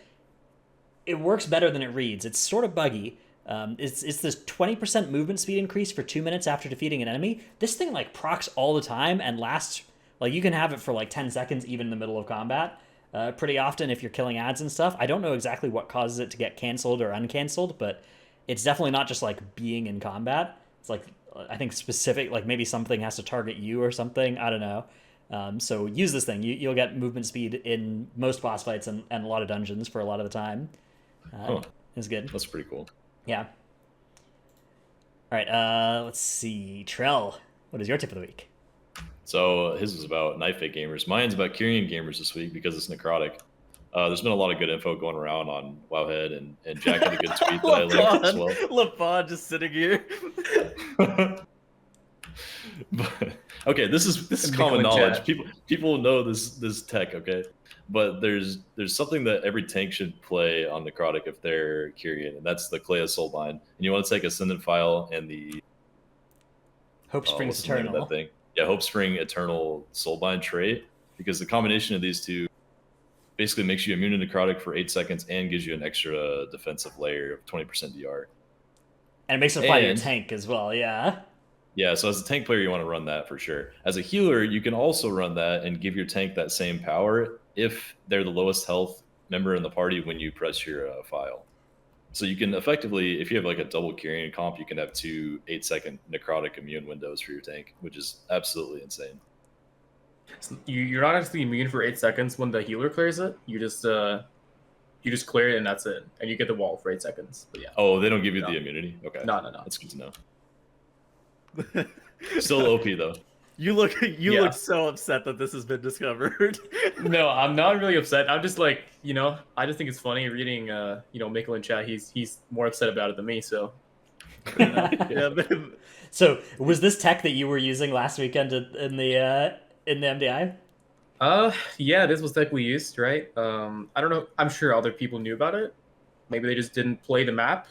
it works better than it reads. It's sort of buggy. It's this 20% movement speed increase for 2 minutes after defeating an enemy. This thing like procs all the time and lasts, like you can have it for like 10 seconds even in the middle of combat. Pretty often if you're killing ads and stuff. I don't know exactly what causes it to get canceled or uncanceled, but it's definitely not just like being in combat. It's like, I think specific, like maybe something has to target you or something. I don't know. So use this thing. You'll get movement speed in most boss fights and a lot of dungeons for a lot of the time.
Huh.
It's good.
That's pretty cool.
Yeah. All right. Let's see. Trell, what is your tip of the week?
So his was about Night Fae gamers. Mine's about Kyrian gamers this week because it's necrotic. There's been a lot of good info going around on Wowhead, and Jack had a good tweet that I linked as well.
Lepan just sitting here.
But, okay, this is
Nickel
common
in
knowledge.
chat.
People know this tech, okay? But there's something that every tank should play on necrotic if they're Kyrian, and that's the Clea Soulbind. And you want to take Ascendant File and the
Hope Springs
what's the name of
Eternal.
that thing? Yeah, Hope Spring Eternal Soulbind trait, because the combination of these two basically makes you immune to necrotic for 8 seconds and gives you an extra defensive layer of 20% DR.
And it makes it apply to your
And-
tank as well, yeah.
Yeah, so as a tank player, you want to run that for sure. As a healer, you can also run that and give your tank that same power if they're the lowest health member in the party when you press your file. So you can effectively, if you have like a double Kyrian comp, you can have 2 8-second necrotic immune windows for your tank, which is absolutely insane.
You're not actually immune for 8 seconds when the healer clears it. You just clear it and that's it, and you get the wall for 8 seconds. But yeah,
Oh, they don't give you
No.
the immunity? Okay.
no.
That's good to know. Still OP though.
You look
Yeah.
look so upset that this has been discovered.
No, I'm not really upset. I'm just like, I just think it's funny reading, Mikkel in chat. He's more upset about it than me. So
Yeah, but
So, was this tech that you were using last weekend in the MDI?
yeah, this was tech we used, right? I don't know. I'm sure other people knew about it. Maybe they just didn't play the map.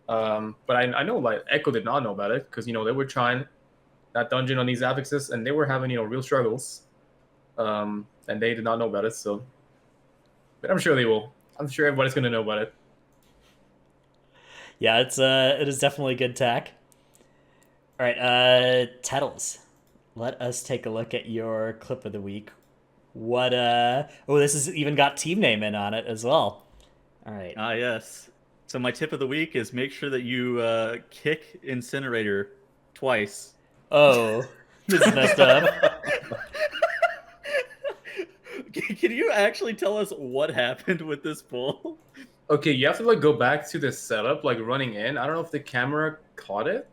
But I know like Echo did not know about it because they were trying that dungeon on these affixes and they were having real struggles. And they did not know about it. So, but I'm sure they will. I'm sure everybody's gonna know about it.
Yeah, it is definitely good tech. All right, Tettles, let us take a look at your clip of the week. What this has even got team name in on it as well. All right.
yes. So my tip of the week is make sure that you kick Incinerator twice.
Oh, this is messed up.
Can you actually tell us what happened with this pull?
Okay, you have to like go back to the setup, like running in. I don't know if the camera caught it,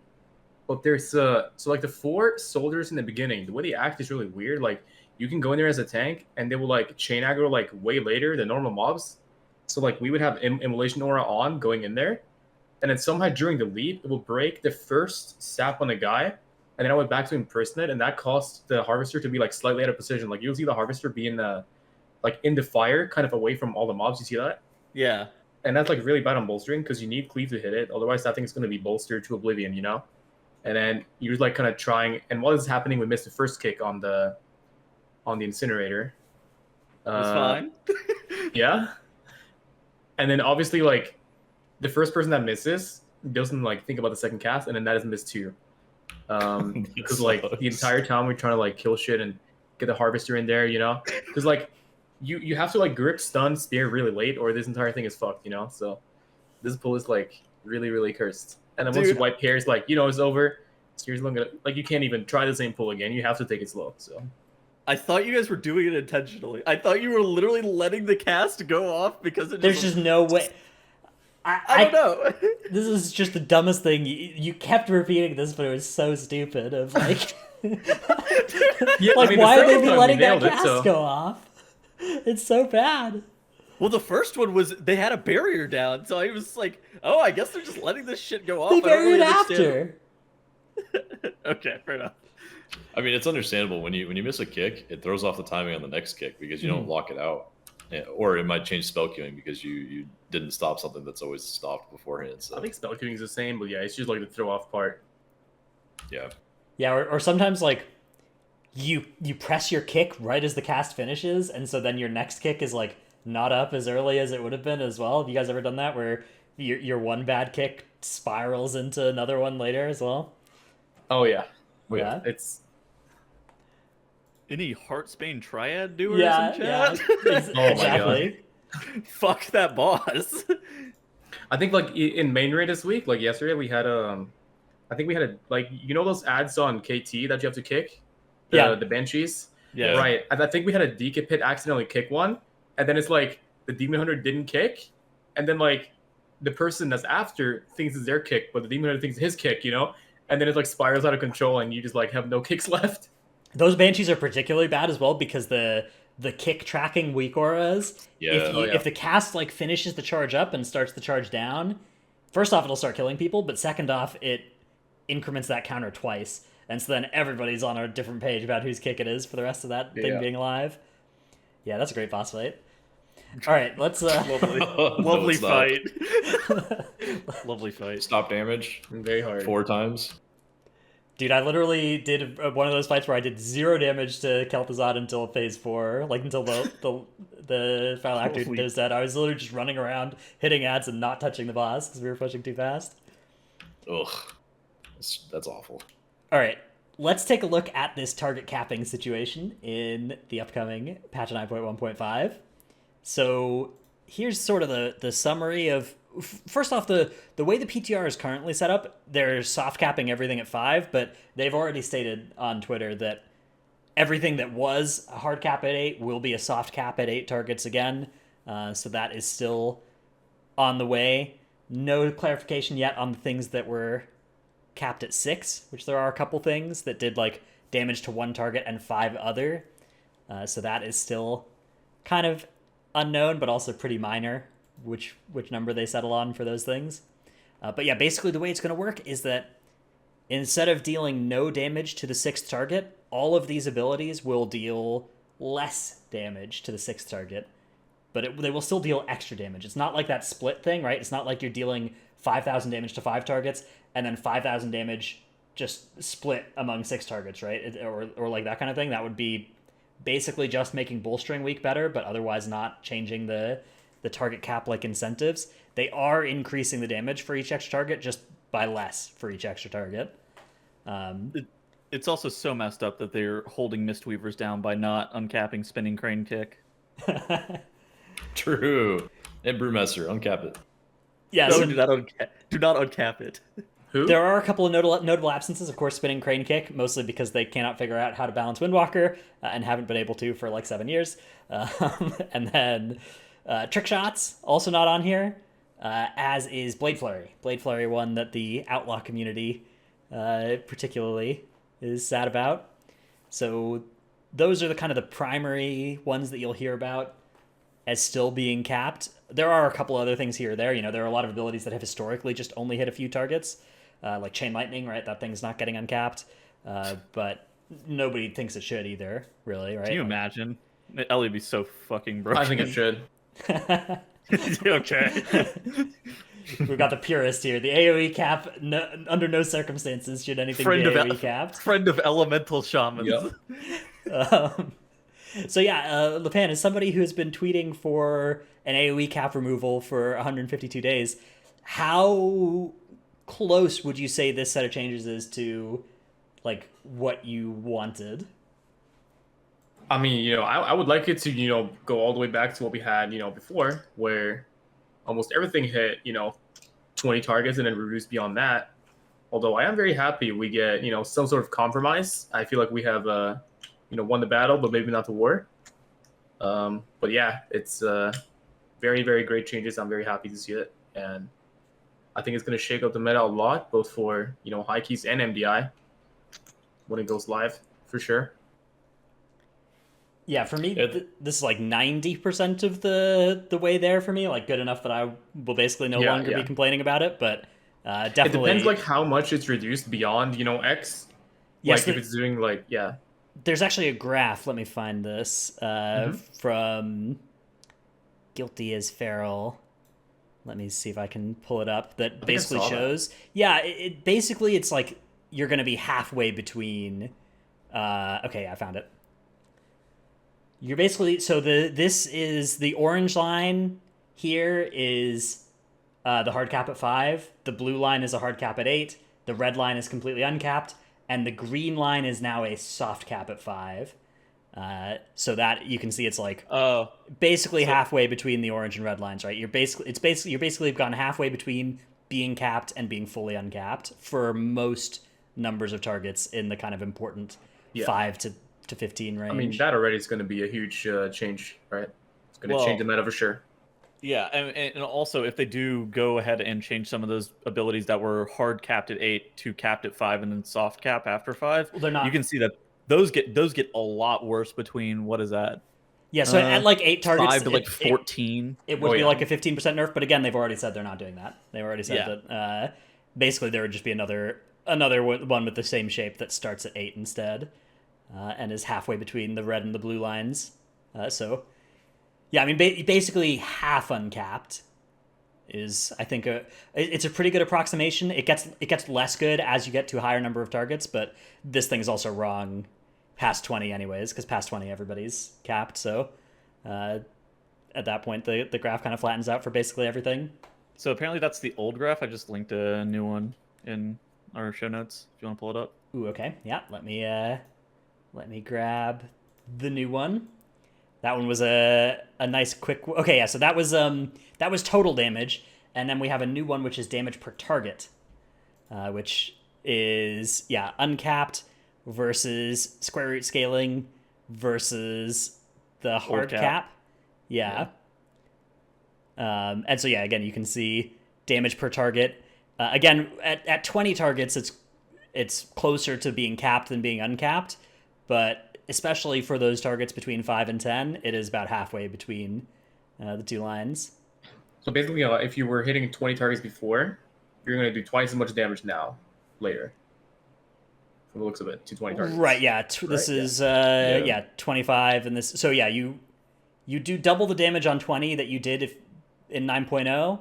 but there's so like the 4 soldiers in the beginning, the way they act is really weird. Like you can go in there as a tank and they will like chain aggro like way later than normal mobs. So like we would have immolation aura on going in there, and then somehow during the leap it will break the first sap on the guy, and then I went back to impersonate, and that caused the harvester to be like slightly out of position. Like you'll see the harvester be in the fire, kind of away from all the mobs. You see that?
Yeah.
And that's like really bad on bolstering because you need cleave to hit it. Otherwise, that thing is going to be bolstered to oblivion, And then you're like kind of trying. And while this is happening, we missed the first kick on the incinerator.
It's fine.
Yeah. And then obviously, like the first person that misses doesn't like think about the second cast, and then that is missed too. Because like the entire time we're trying to like kill shit, and get a harvester in there, because like you have to like grip stun spear really late, or this entire thing is fucked, So this pull is like really really cursed. And then once you
Dude.
wipe pairs, like it's over. Seriously, like you can't even try the same pull again. You have to take it slow. So
I thought you guys were doing it intentionally. I thought you were literally letting the cast go off because it
There's just no way.
I don't know.
This is just the dumbest thing. You kept repeating this, but it was so stupid. Of like,
yeah,
like
I mean,
why
the
would they
second
be
time we
letting that
nailed it,
cast
so-
go off? It's so bad.
Well, the first one was they had a barrier down, so I was like, oh, I guess they're just letting this shit go off.
They
I don't
buried
really
it
understand.
after.
Okay, fair enough.
I mean, it's understandable when you miss a kick, it throws off the timing on the next kick because you don't lock it out. Yeah, or it might change spell queuing because you didn't stop something that's always stopped beforehand. So
I think spell queuing is the same, but yeah, it's just like the throw off part.
yeah,
Yeah, or sometimes like you press your kick right as the cast finishes, and so then your next kick is like not up as early as it would have been as well. Have you guys ever done that where your one bad kick spirals into another one later as well?
Oh yeah,
Yeah.
it's
Any Heartsbane Triad doers
Yeah,
in
yeah,
chat?
my
exactly.
Fuck that boss.
I think like in main raid this week, like yesterday, we had I think we had like those ads on KT that you have to kick, the banshees.
Yeah.
Right. I think we had a DK pit accidentally kick one, and then it's like the demon hunter didn't kick, and then like the person that's after thinks it's their kick, but the demon hunter thinks it's his kick, and then it like spirals out of control, and you just like have no kicks left.
Those banshees are particularly bad as well because the kick tracking weak auras.
Yeah.
If the cast like finishes the charge up and starts the charge down, first off it'll start killing people, but second off it increments that counter twice, and so then everybody's on a different page about whose kick it is for the rest of that thing being alive. Yeah, that's a great boss fight. All right, let's
Lovely,
No,
lovely
it's not.
fight. Lovely fight.
stop damage
Very hard.
4 times.
Dude, I literally did one of those fights where I did 0 damage to Kel'Thuzad until phase 4, like until the final actor
Holy-
does that. I was literally just running around, hitting ads and not touching the boss because we were pushing too fast.
Ugh, that's awful.
All right, let's take a look at this target capping situation in the upcoming patch 9.1.5. So here's sort of the summary of. First off, the way the PTR is currently set up, they're soft capping everything at 5, but they've already stated on Twitter that everything that was a hard cap at 8 will be a soft cap at 8 targets again. So that is still on the way. No clarification yet on the things that were capped at 6, which there are a couple things that did like damage to 1 target and 5 other. So that is still kind of unknown, but also pretty minor, which number they settle on for those things. But yeah, basically the way it's going to work is that instead of dealing no damage to the 6th target, all of these abilities will deal less damage to the 6th target, but they will still deal extra damage. It's not like that split thing, right? It's not like you're dealing 5,000 damage to 5 targets and then 5,000 damage just split among 6 targets, right? Or like that kind of thing. That would be basically just making Bullstring Week better, but otherwise not changing the target cap like incentives. They are increasing the damage for each extra target just by less for each extra target.
It's also so messed up that they're holding Mistweavers down by not uncapping Spinning Crane Kick.
True. And Brewmaster, uncap it.
Yeah,
No,
so
do not uncap it.
Who?
there are a couple of notable absences, of course, Spinning Crane Kick, mostly because they cannot figure out how to balance Windwalker and haven't been able to for like 7 years. And then Trick Shots, also not on here, as is Blade Flurry. Blade Flurry, one that the Outlaw community particularly is sad about. So those are the kind of the primary ones that you'll hear about as still being capped. There are a couple other things here or there. There are a lot of abilities that have historically just only hit a few targets, like Chain Lightning, right? That thing's not getting uncapped, but nobody thinks it should either, really, right?
Can you imagine? Ellie would be so fucking broken.
I think it should.
Okay.
We've got the purist here. The AoE cap, under no circumstances should anything
Friend
be
of
AoE capped.
Friend of elemental shamans.
Yep.
So yeah, Lepan is somebody who has been tweeting for an AoE cap removal for 152 days. How close would you say this set of changes is to like what you wanted?
I mean, I would like it to, go all the way back to what we had, before, where almost everything hit, 20 targets and then reduced beyond that. Although I am very happy we get, some sort of compromise. I feel like we have, won the battle, but maybe not the war. But yeah, it's very, very great changes. I'm very happy to see it. And I think it's going to shake up the meta a lot, both for, high keys and MDI when it goes live, for sure.
Yeah, for me, this is like 90% of the way there for me. Like, good enough that I will basically no longer be complaining about it. But definitely,
it depends like how much it's reduced beyond X.
Yes,
like if it's doing like
There's actually a graph. Let me find this from Guilty as Feral. Let me see if I can pull it up. That basically shows. Yeah, it basically it's like you're going to be halfway between. Okay, I found it. You're basically this is the orange line here is the hard cap at 5. The blue line is a hard cap at 8. The red line is completely uncapped, and the green line is now a soft cap at 5. So that you can see it's like basically halfway between the orange and red lines, right? You're basically gone halfway between being capped and being fully uncapped for most numbers of targets in the kind of important 5 to 15 range.
I mean, that already is going to be a huge change, right? It's going to change the meta for sure.
Yeah, and also if they do go ahead and change some of those abilities that were hard capped at 8 to capped at 5 and then soft cap after 5,
well, they're not.
You can see that those get a lot worse between what is that?
Yeah, so at like 8 targets,
5 to like 14.
It would be like a 15% nerf, but again, they've already said they're not doing that. They've already said that basically there would just be another one with the same shape that starts at 8 instead. And is halfway between the red and the blue lines. So, yeah, I mean, basically half uncapped is, I think, it's a pretty good approximation. It gets less good as you get to a higher number of targets, but this thing is also wrong past 20 anyways, because past 20 everybody's capped. So, at that point, the graph kind of flattens out for basically everything.
So apparently that's the old graph. I just linked a new one in our show notes if you want to pull it up.
Ooh, okay. Yeah, let me grab the new one. That one was a nice quick. Okay, yeah. So that was total damage, and then we have a new one which is damage per target, which is uncapped versus square root scaling versus the hard cap. Yeah. And so again you can see damage per target. Again at 20 targets it's closer to being capped than being uncapped. But especially for those targets between 5 and 10, it is about halfway between the two lines.
So basically, if you were hitting 20 targets before, you're going to do twice as much damage now, later. From the looks of it, to 20 targets.
Right, yeah. This is 25, and this. So yeah, you do double the damage on 20 that you did in 9.0,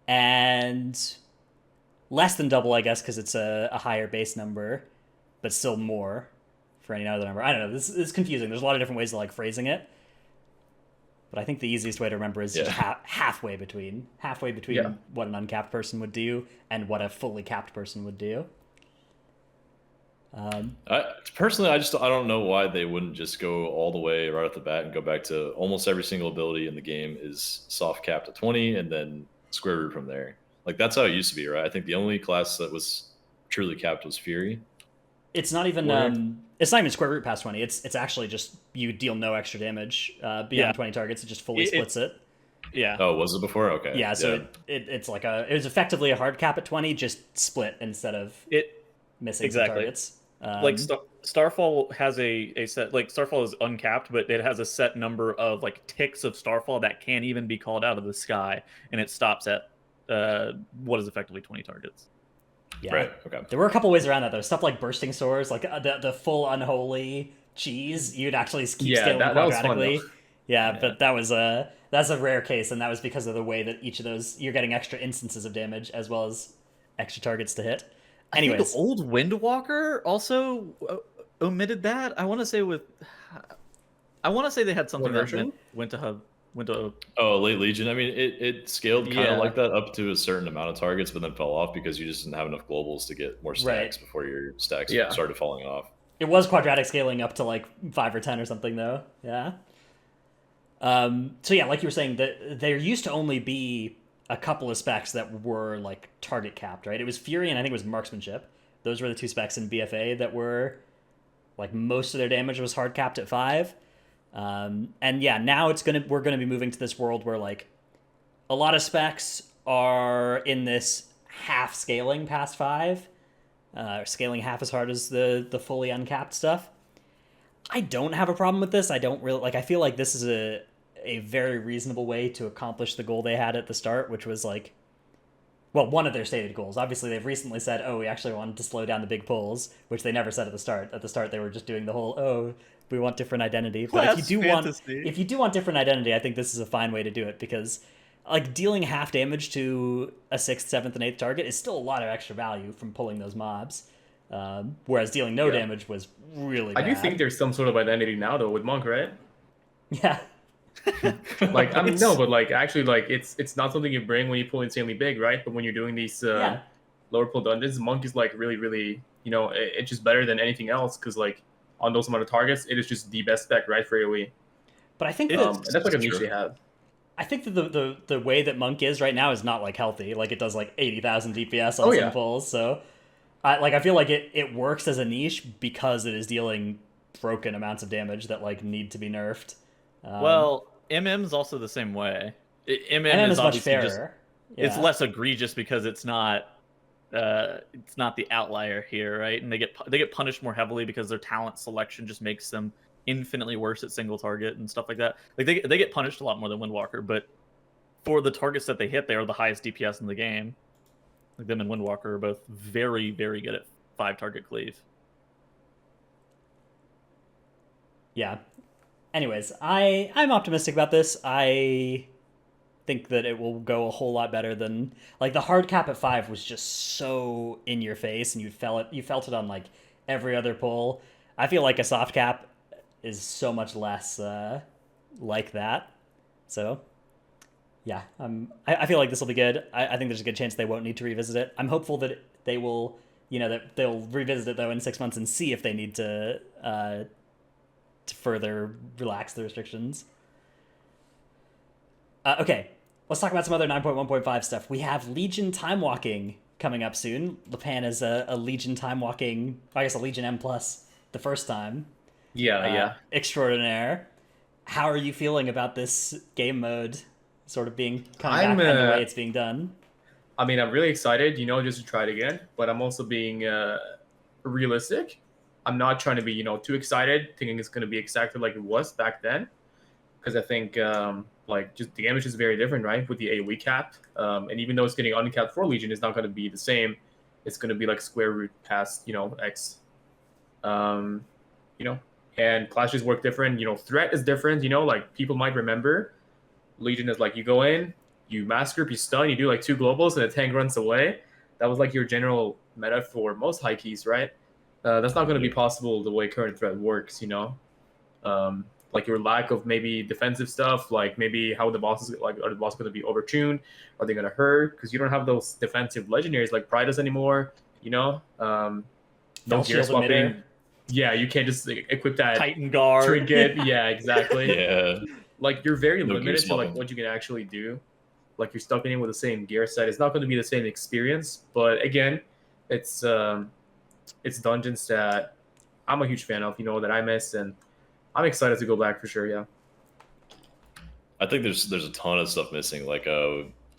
and less than double, I guess, because it's a higher base number, but still more for any other number. I don't know. This is confusing. There's a lot of different ways of phrasing it. But I think the easiest way to remember is just halfway between what an uncapped person would do and what a fully capped person would do.
Personally, I don't know why they wouldn't just go all the way right off the bat and go back to almost every single ability in the game is soft capped at 20 and then square root from there. Like that's how it used to be, right? I think the only class that was truly capped was Fury.
It's not even square root past 20. It's actually just you deal no extra damage beyond 20 targets. It just fully splits it.
Yeah.
Oh, was it before? Okay.
Yeah. So it's like it was effectively a hard cap at 20, just split instead of missing some targets.
Like Starfall has a set. Like Starfall is uncapped, but it has a set number of ticks of Starfall that can't even be called out of the sky, and it stops at what is effectively 20 targets.
Yeah.
Right. Okay.
There were a couple ways around that though. Stuff like bursting swords, like the full unholy cheese, you'd actually keep scaling quadratically. But that's a rare case, and that was because of the way that each of those you're getting extra instances of damage as well as extra targets to hit. Anyways,
I think the old Windwalker also omitted that. I want to say they had something that went to.
Oh, Late Legion. I mean, it scaled kind of like that up to a certain amount of targets, but then fell off because you just didn't have enough globals to get more stacks before your stacks started falling off.
It was quadratic scaling up to like 5 or 10 or something though. Yeah. So yeah, like you were saying, that there used to only be a couple of specs that were like target capped, right? It was Fury and I think it was Marksmanship. Those were the two specs in BFA that were like most of their damage was hard capped at 5. And yeah, now we're gonna be moving to this world where like a lot of specs are in this half scaling past 5, scaling half as hard as the fully uncapped stuff. I don't have a problem with this. I don't really like. I feel like this is a very reasonable way to accomplish the goal they had at the start, which was like, well, one of their stated goals. Obviously, they've recently said, "Oh, we actually wanted to slow down the big pulls," which they never said at the start. At the start, they were just doing the whole, "Oh, we want different identity." But
Class fantasy.
if you do want different identity, I think this is a fine way to do it because, like, dealing half damage to a 6th, 7th, and 8th target is still a lot of extra value from pulling those mobs. Whereas dealing no damage was really bad.
I do think there's some sort of identity now though with Monk, right?
Yeah.
Like I mean no, but like actually like it's not something you bring when you pull insanely big, right? But when you're doing these lower pull dungeons, Monk is like really it's just better than anything else because like on those amount of targets, it is just the best spec, right, for AoE.
But I think
And that's like a niche they have.
I think that the way that Monk is right now is not like healthy. Like it does like 80,000 DPS on some pulls, so I feel like it works as a niche because it is dealing broken amounts of damage that like need to be nerfed.
Well, MM is also the same way.
MM is much fairer.
It's less egregious because it's not the outlier here, right? And they get punished more heavily because their talent selection just makes them infinitely worse at single target and stuff like that. Like they get punished a lot more than Windwalker, but for the targets that they hit, they are the highest DPS in the game. Like them and Windwalker are both very, very good at 5 target cleave.
Yeah. Anyways, I'm optimistic about this. I think that it will go a whole lot better than like the hard cap at 5 was just so in your face and you felt it on like every other pull. I feel like a soft cap is so much less like that. So yeah, I feel like this will be good. I think there's a good chance they won't need to revisit it. I'm hopeful that they will, that they'll revisit it though in 6 months and see if they need to further relax the restrictions. Okay, let's talk about some other 9.1.5 stuff. We have Legion time walking coming up soon. Lepan is a Legion time walking, I guess a Legion M+, the first time.
Yeah.
Extraordinaire. How are you feeling about this game mode sort of coming back and the way it's being done?
I mean, I'm really excited, just to try it again, but I'm also being realistic. I'm not trying to be, too excited, thinking it's going to be exactly like it was back then, because I think like just the damage is very different, right, with the AoE cap, and even though it's getting uncapped for Legion, it's not going to be the same. It's going to be like square root past, X, and clashes work different. Threat is different. Like people might remember, Legion is like you go in, you mass group, you stun, you do like 2 globals, and the tank runs away. That was like your general meta for most high keys, right? That's not going to be possible the way current threat works, like your lack of maybe defensive stuff, like maybe how the bosses, like are the bosses going to be overtuned? Are they going to hurt? Because you don't have those defensive legendaries like Pridus anymore, no gear swapping. Yeah, you can't just equip that
Titan guard
trinket. Yeah, exactly.
Yeah.
Like you're very
No
limited
gear
to like
swapping.
what you can actually do. Like you're stuck in with the same gear set. It's not going to be the same experience. But again, it's dungeons that I'm a huge fan of. That I miss, and I'm excited to go back for sure. Yeah.
I think there's a ton of stuff missing, like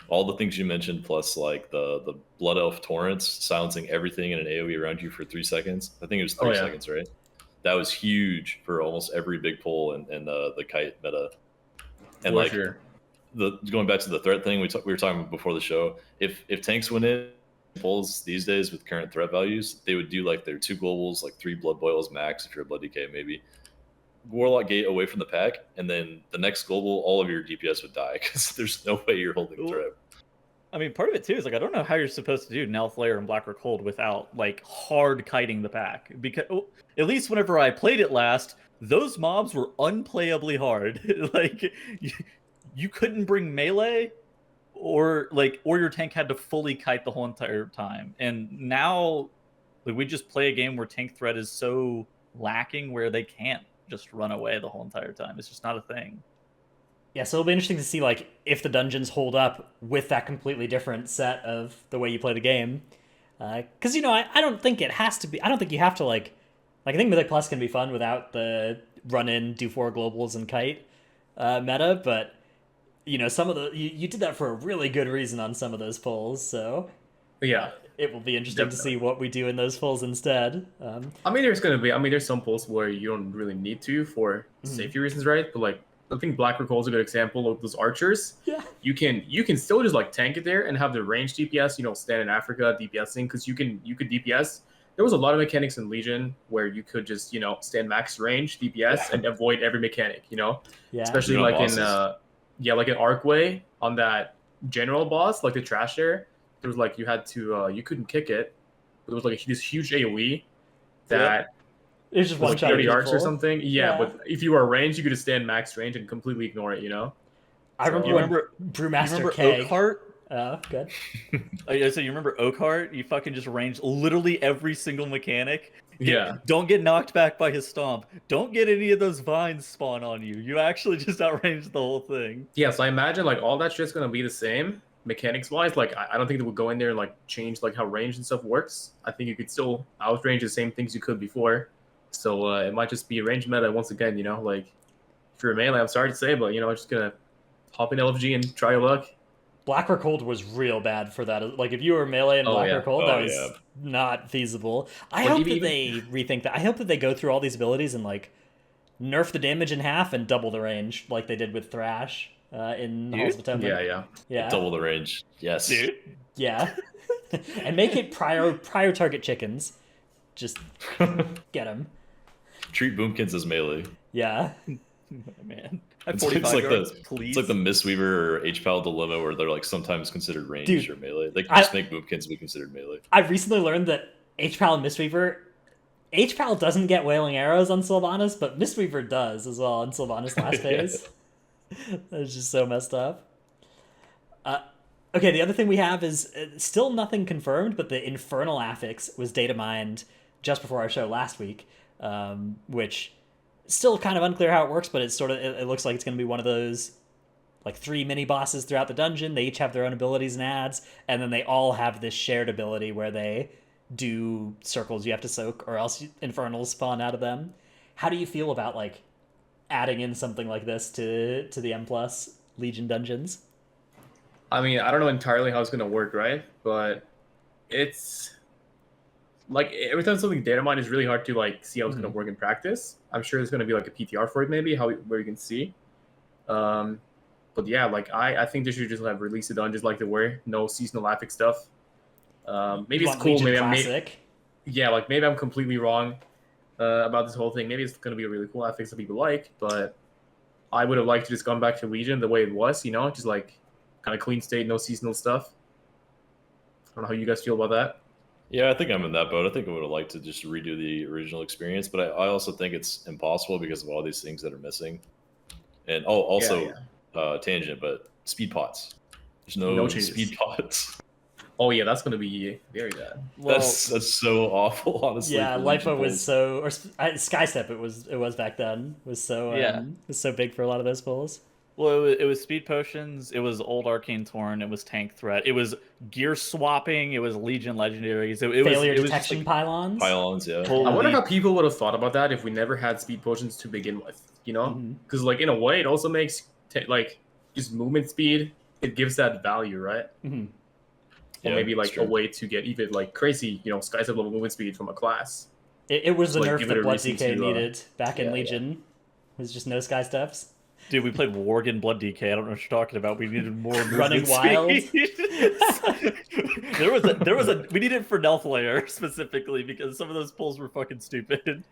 all the things you mentioned, plus like the Blood Elf torrents silencing everything in an AoE around you for 3 seconds. I think it was 3 seconds, right? That was huge for almost every big pull in the kite meta. And
For
like
sure.
going back to the threat thing we were talking about before the show, if tanks went in pulls these days with current threat values, they would do like their 2 globals, like 3 blood boils max if you're a blood DK maybe. Warlock Gate away from the pack, and then the next global, all of your DPS would die because there's no way you're holding threat.
I mean, part of it too is like I don't know how you're supposed to do Nelth Lair and Blackrock Hold without like hard kiting the pack, because at least whenever I played it last, those mobs were unplayably hard. Like you couldn't bring melee, or your tank had to fully kite the whole entire time. And now, like, we just play a game where tank threat is so lacking where they can't just run away the whole entire time. It's just not a thing.
Yeah, so it'll be interesting to see like if the dungeons hold up with that completely different set of the way you play the game. Because I don't think it has to be. I don't think you have to I think Mythic Plus can be fun without the run in, do 4 globals and kite meta. But some of the you did that for a really good reason on some of those pulls. So
Yeah.
it will be interesting to
Definitely.
see what we do in those pulls instead.
I mean, there's some pulls where you don't really need to for safety reasons, right? But like, I think Black Recall is a good example of those archers.
Yeah.
You can still just like tank it there and have the range DPS, stand in Africa DPSing, because you could DPS. There was a lot of mechanics in Legion where you could just, stand max range DPS and avoid every mechanic,
Yeah.
especially
Even on
like in
bosses.
like in Arcway on that general boss, like the trash there was like you had to you couldn't kick it, but there was like this huge AoE that
It was just
was
one
like
shot
30 arcs or
people.
something. Yeah, but if you were ranged, you could just stand max range and completely ignore it,
I
So-
remember,
You remember
Brewmaster Keg.
Oakheart?
Oh, good.
So you remember Oakheart? You fucking just ranged literally every single mechanic.
Yeah.
Don't get knocked back by his stomp. Don't get any of those vines spawn on you. You actually just outranged the whole thing.
Yeah, so I imagine like all that shit's gonna be the same mechanics wise. Like I don't think they would go in there and like change like how range and stuff works. I think you could still outrange the same things you could before. So it might just be a range meta once again, like if you're a melee, I'm sorry to say, but just gonna hop in LFG and try your luck.
Black or Cold was real bad for that. Like if you were melee and
Oh,
Black
yeah.
or Cold,
Oh,
that was
yeah.
not feasible. I
Like,
hope
even-
that they rethink that. I hope that they go through all these abilities and like nerf the damage in half and double the range, like they did with Thrash in Halls of Atonement. Yeah,
Double the range. Yes.
Dude.
yeah, and make it prior target chickens. Just get them.
Treat Boomkins as melee.
Yeah,
Man. I have
It's
45
like
yards,
the
please.
it's like the Mistweaver or H-Pal dilemma where they're like sometimes considered range
Dude,
or melee. They can
I-
just make Boomkins be considered melee.
I recently learned that H-Pal and Mistweaver. H-Pal doesn't get Wailing Arrows on Sylvanas, but Mistweaver does as well on Sylvanas last
Yeah.
phase. That's just so messed up. Okay, the other thing we have is still nothing confirmed, but the Infernal Affix was data mined just before our show last week, which still kind of unclear how it works, but it looks like it's going to be one of those like 3 mini bosses throughout the dungeon. They each have their own abilities and adds, and then they all have this shared ability where they do circles you have to soak, or else infernals spawn out of them. How do you feel about like adding in something like this to the M Plus Legion dungeons?
I mean, I don't know entirely how it's gonna work, right? But it's like every time something data mine is really hard to like see how it's gonna work in practice. I'm sure there's gonna be like a PTR for it, maybe where you can see. But yeah, like I think they should just have release the dungeons like they were, no seasonal affix stuff. Maybe
You
it's
want
cool.
Legion
Maybe
Classic?
like maybe I'm completely wrong about this whole thing. Maybe it's gonna be a really cool affix that people like, but I would have liked to just gone back to Legion the way it was, just like kind of clean state, no seasonal stuff. I don't know how you guys feel about that.
Yeah, I think I'm in that boat. I think I would have liked to just redo the original experience, but I also think it's impossible because of all these things that are missing. And also tangent, but speed pots. There's no
No changes.
speed pots.
Oh yeah, that's gonna be very bad.
Well,
That's so awful, honestly.
yeah,
for Legion
Lipo was
pulls.
so, or Skystep it was back then was so
Yeah.
was so big for a lot of those pulls.
Well, it was speed potions. It was old arcane torn. It was tank threat. It was gear swapping. It was Legion legendaries. It
Failure
was just
detection
like,
pylons.
Pylons, yeah.
Holy-
I wonder how people would have thought about that if we never had speed potions to begin with.
Mhm.
Because like in a way, it also makes like just movement speed. It gives that value, right?
Mhm.
Or
Yeah,
maybe
it's
like
true.
a way to get even like crazy, sky step level movement speed from a class.
It was the
Like,
nerf
give it
that
a
Blood
reason
DK
to,
needed back in
yeah.
Legion. It was just no sky steps.
Dude, we played Worgen Blood DK. I don't know what you're talking about. We needed more
Running
movement
wild.
speed. We needed for Nelf Layer specifically because some of those pulls were fucking stupid.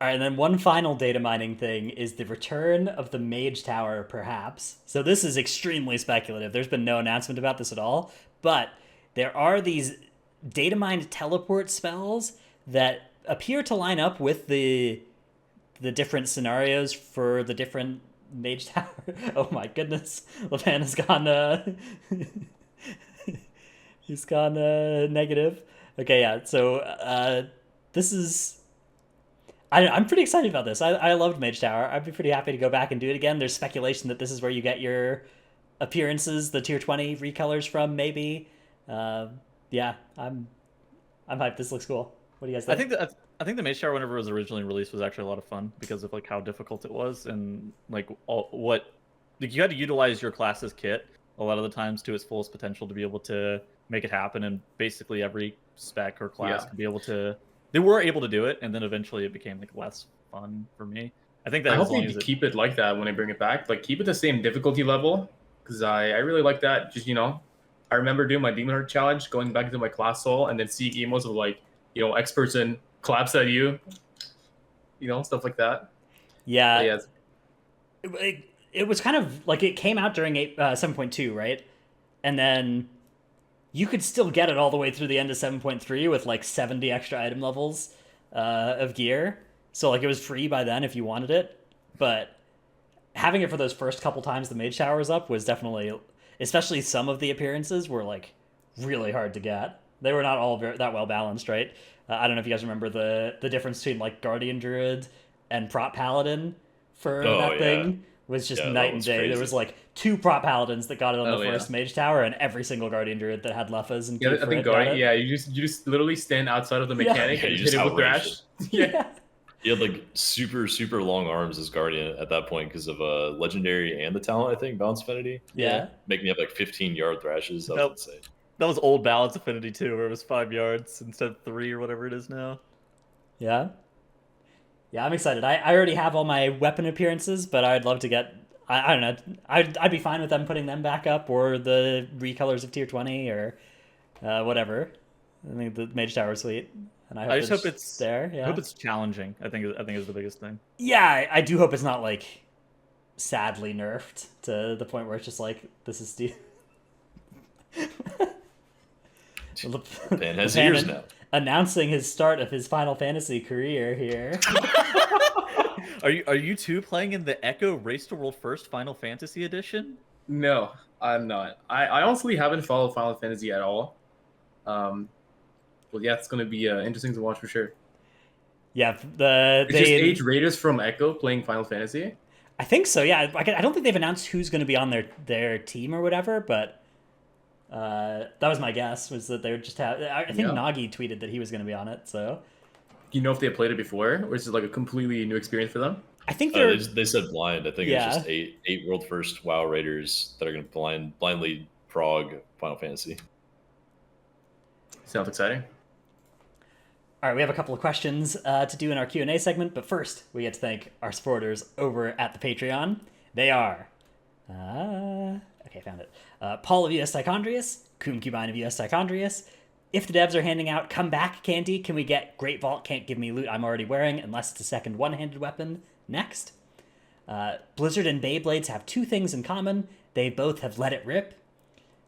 All right, and then one final data mining thing is the return of the Mage Tower, perhaps. So this is extremely speculative. There's been no announcement about this at all, but there are these data mined teleport spells that appear to line up with the different scenarios for the different Mage Tower. Oh my goodness, Lepan has gone. He's gone negative. Okay, yeah. So this is. I'm pretty excited about this. I loved Mage Tower. I'd be pretty happy to go back and do it again. There's speculation that this is where you get your appearances, the tier 20 recolors from, maybe. Yeah, I'm hyped. This looks cool. What do you guys think?
I think the Mage Tower, whenever it was originally released, was actually a lot of fun because of like how difficult it was and like you had to utilize your class's kit a lot of the times to its fullest potential to be able to make it happen. And basically every spec or class could be able to. They were able to do it, and then eventually it became like less fun for me. I think that
I
as
hope
long
they
as
keep it like that when they bring it back. Like keep it the same difficulty level, because I really like that. Just I remember doing my Demon Heart challenge, going back into my class soul, and then seeing emos of like experts and claps at you, stuff like that.
Yeah.
But yeah,
It was kind of like it came out during 7.2, right? And then you could still get it all the way through the end of 7.3 with like 70 extra item levels of gear. So like it was free by then if you wanted it. But having it for those first couple times the Mage Tower was up was definitely, especially some of the appearances were like really hard to get. They were not all that well balanced, right? I don't know if you guys remember the difference between like Guardian Druid and Prop Paladin for that thing was just night and day.
Crazy.
There was like 2 Prop Paladins that got it on the
yeah.
first Mage Tower, and every single Guardian Druid that had Leffas and
I
Keep for
think
it got
Guardian.
it.
Yeah, you just literally stand outside of the mechanic and
you
hit
just
it with
outrage
Thrash.
Yeah.
He had like super long arms as Guardian at that point because of Legendary and the talent, I think, Balance Affinity.
Yeah.
Making me have like 15-yard thrashes. That
Nope.
was insane.
that was old Balance Affinity too, where it was 5 yards instead of 3 or whatever it is now.
Yeah. Yeah, I'm excited. I already have all my weapon appearances, but I'd love to get. I don't know. I'd be fine with them putting them back up or the recolors of tier 20 or whatever. I think the Mage Tower is sweet, and I
just hope it's
there. Yeah.
I hope it's challenging. I think is the biggest thing.
Yeah, I do hope it's not like sadly nerfed to the point where it's just like this is Steve.
Pan has ears now.
Announcing his start of his Final Fantasy career here.
Are you two playing in the Echo Race to World First Final Fantasy Edition?
No, I'm not. I honestly haven't followed Final Fantasy at all. Well, yeah, it's gonna be interesting to watch for sure.
Yeah,
It's just Age Raiders from Echo playing Final Fantasy.
I think so. Yeah, I don't think they've announced who's going to be on their team or whatever, but that was my guess. Was that they would just have? I think Nagi tweeted that he was going to be on it. So,
Do you know if they played it before, or is it like a completely new experience for them?
I think
they said blind. I think it's just eight world first WoW Raiders that are going to blindly prog Final Fantasy.
Sounds exciting.
All right, we have a couple of questions to do in our Q&A segment, but first we get to thank our supporters over at the Patreon. They are, okay, found it. Paul of US Tichondrius, Concubine of US Tichondrius. If the devs are handing out come back candy, can we get Great Vault can't give me loot I'm already wearing unless it's a second one-handed weapon next? Blizzard and Beyblades have 2 things in common. They both have let it rip.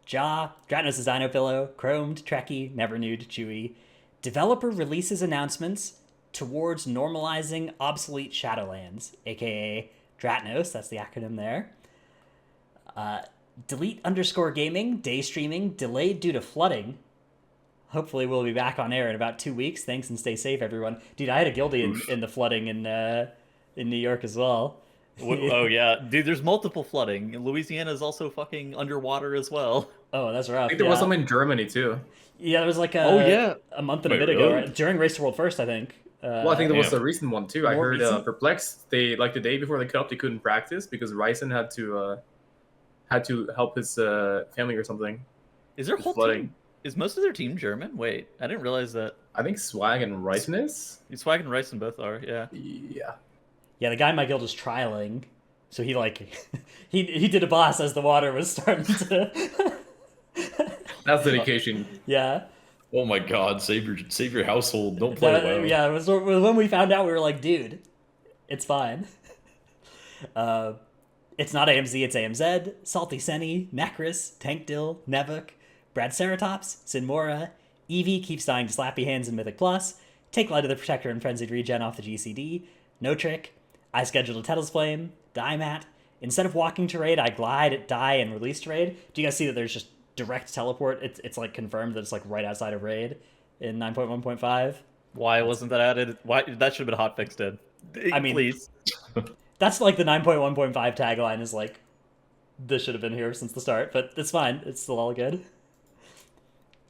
Dratnos' Dino Pillow, Chromed, Trekkie, Never Nude, Chewy. Developer releases announcements towards normalizing obsolete Shadowlands, aka Dratnos, that's the acronym there. Delete_gaming, day streaming, delayed due to flooding. Hopefully we'll be back on air in about 2 weeks. Thanks and stay safe, everyone. Dude, I had a guildie in the flooding in New York as well.
Oh yeah, dude. There's multiple flooding. Louisiana is also fucking underwater as well.
Oh, that's rough.
I think there was some in Germany too.
Yeah, there was like a month and a bit ago,
really?
right? During Race to World First, I think.
Well, I think there was a recent one too. I
More
heard
recent?
Perplex. They like the day before the cup, they couldn't practice because Ryzen had to help his family or something.
Is their
It's
whole
flooding.
team? Is most of their team German? Wait, I didn't realize that.
I think Swag and Ryzen is.
Swag and Ryson both are. Yeah.
Yeah.
Yeah, the guy in my guild was trialing, so he like he did a boss as the water was starting to.
That's dedication.
Yeah.
Oh my God! Save your household. Don't play WoW.
Yeah, it was when we found out we were like, dude, it's fine. It's not AMZ, it's AMZ. Salty Senny, Necris, Tankdill, Nevuk, Brad Ceratops, Sinmora, Eevee keeps dying to Slappy Hands in Mythic Plus, Take Light of the Protector and Frenzied Regen off the GCD, No Trick, I scheduled a Tettle's Flame, Diemat. Instead of walking to raid, I glide, die, and release to raid. Do you guys see that there's just direct teleport? It's like confirmed that it's like right outside of raid in 9.1.5.
Why wasn't that added? Why that should have been hot fixed in.
I mean,
please.
That's like the 9.1.5 tagline is like, this should have been here since the start, but it's fine. It's still all good.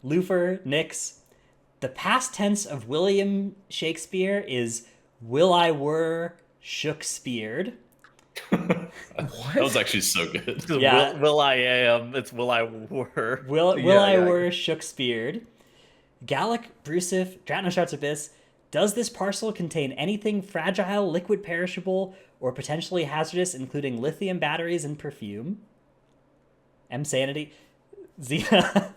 Lufer, Nix. The past tense of William Shakespeare is will I were shook speared.
That was actually so good.
Yeah.
Will I am. It's will I were.
Will
Yeah,
I
yeah.
were shook speared. Gallic, Brusif, Dratnosharts Abyss. Does this parcel contain anything fragile, liquid perishable, or potentially hazardous, including lithium batteries and perfume? M Sanity. Zena.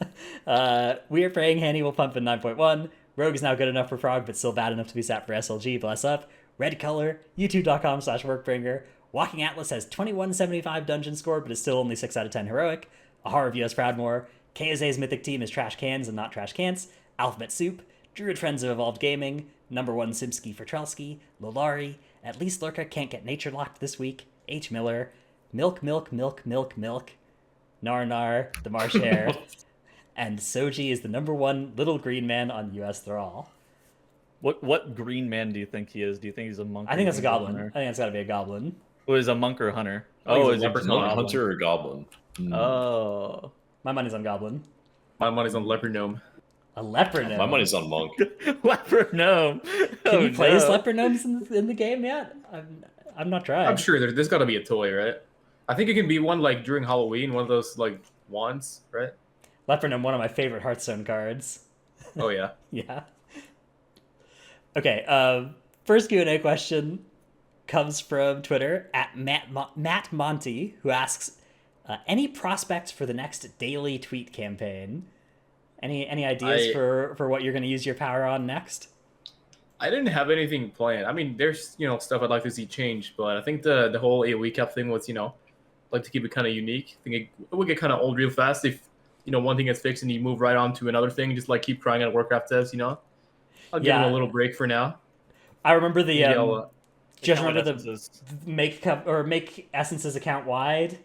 We are praying Hanny will pump in 9.1. Rogue is now good enough for Frog, but still bad enough to be sat for SLG. Bless up. Red Color. YouTube.com/workbringer. Walking Atlas has 2175 dungeon score, but is still only 6 out of 10 heroic. A Horror of US Proudmore. KSA's mythic team is trash cans and not trash cans. Alphabet Soup. Druid Friends of Evolved Gaming. Number 1 Simsky for Trelsky. Lolari. At least Lurka can't get nature locked this week. H. Miller. Milk. Narnar, the Marsh Hare, and Soji is the number 1 little green man on US Thrall.
What green man do you think he is? Do you think he's a monk?
I think that's a goblin.
Hunter?
I think it's got to be a goblin.
Oh, is a monk or a hunter?
Oh, he's
is
a
he just
leprechaun.
goblin?
Hunter or goblin?
Oh.
My money's on goblin.
My money's on leopard gnome.
A leopard gnome.
My money's on monk.
Leper gnome.
Can you play as leopard gnomes in the game yet? I'm not trying.
I'm sure there's got to be a toy, right? I think it can be one like during Halloween, one of those like wands, right?
Leopard gnome, one of my favorite Hearthstone cards.
Oh yeah.
Yeah. Okay. First Q&A question comes from Twitter at Matt Monty, who asks, any prospects for the next daily tweet campaign? Any ideas for what you're going to use your power on next?
I didn't have anything planned. I mean, there's stuff I'd like to see change, but I think the whole 8-week cap thing was like to keep it kind of unique. I think it would get kind of old real fast if one thing gets fixed and you move right on to another thing, just like keep crying out Warcraft devs. I'll give them a little break for now.
I remember the just
Account
remember the
essences.
make Essence's account wide.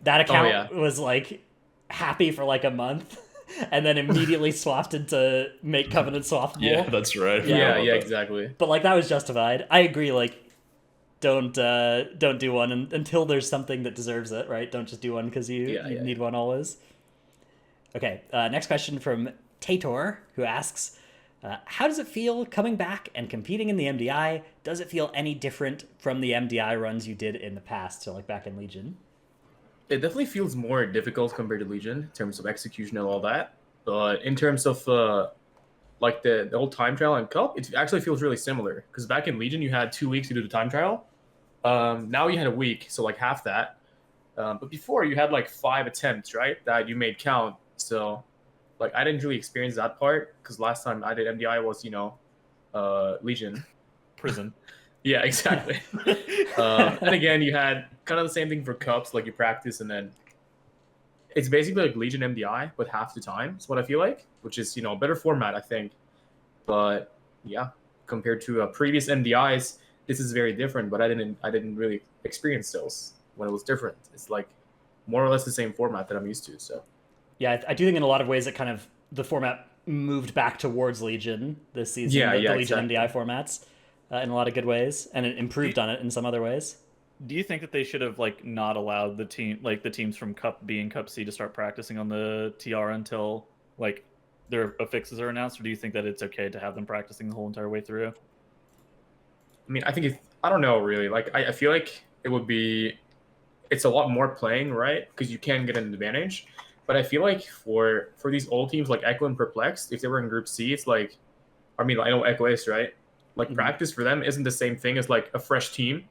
That account was like happy for like a month, and then immediately swapped into make Covenant swappable.
Yeah, that's right.
Yeah, exactly.
But like that was justified. I agree. Like, don't do one until there's something that deserves it. Right? Don't just do one because you need one always. Okay. Next question from Tator, who asks, how does it feel coming back and competing in the MDI? Does it feel any different from the MDI runs you did in the past? So like back in Legion.
It definitely feels more difficult compared to Legion in terms of execution and all that. But in terms of like the whole time trial and Cup, it actually feels really similar. Because back in Legion, you had 2 weeks to do the time trial. Now you had a week, so like half that. But before you had like 5 attempts, right? That you made count. So like I didn't really experience that part because last time I did MDI was Legion.
Prison.
Yeah, exactly. And again, you had kind of the same thing for cups, like you practice and then it's basically like Legion MDI, but half the time is what I feel like, which is a better format, I think. But yeah, compared to previous MDIs, this is very different. But I didn't really experience those when it was different. It's like more or less the same format that I'm used to. So
yeah, I do think in a lot of ways it kind of the format moved back towards Legion this season.
Yeah,
the Legion
exactly.
MDI formats in a lot of good ways, and it improved on it in some other ways.
Do you think that they should have like not allowed the teams from Cup B and Cup C to start practicing on the TR until like their fixes are announced, or do you think that it's okay to have them practicing the whole entire way through?
I mean, I think I don't know really. Like I feel like it's a lot more playing, right? Because you can get an advantage. But I feel like for these old teams like Echo and Perplexed, if they were in Group C, it's like, I mean, I know Echo is, right? Like practice for them isn't the same thing as like a fresh team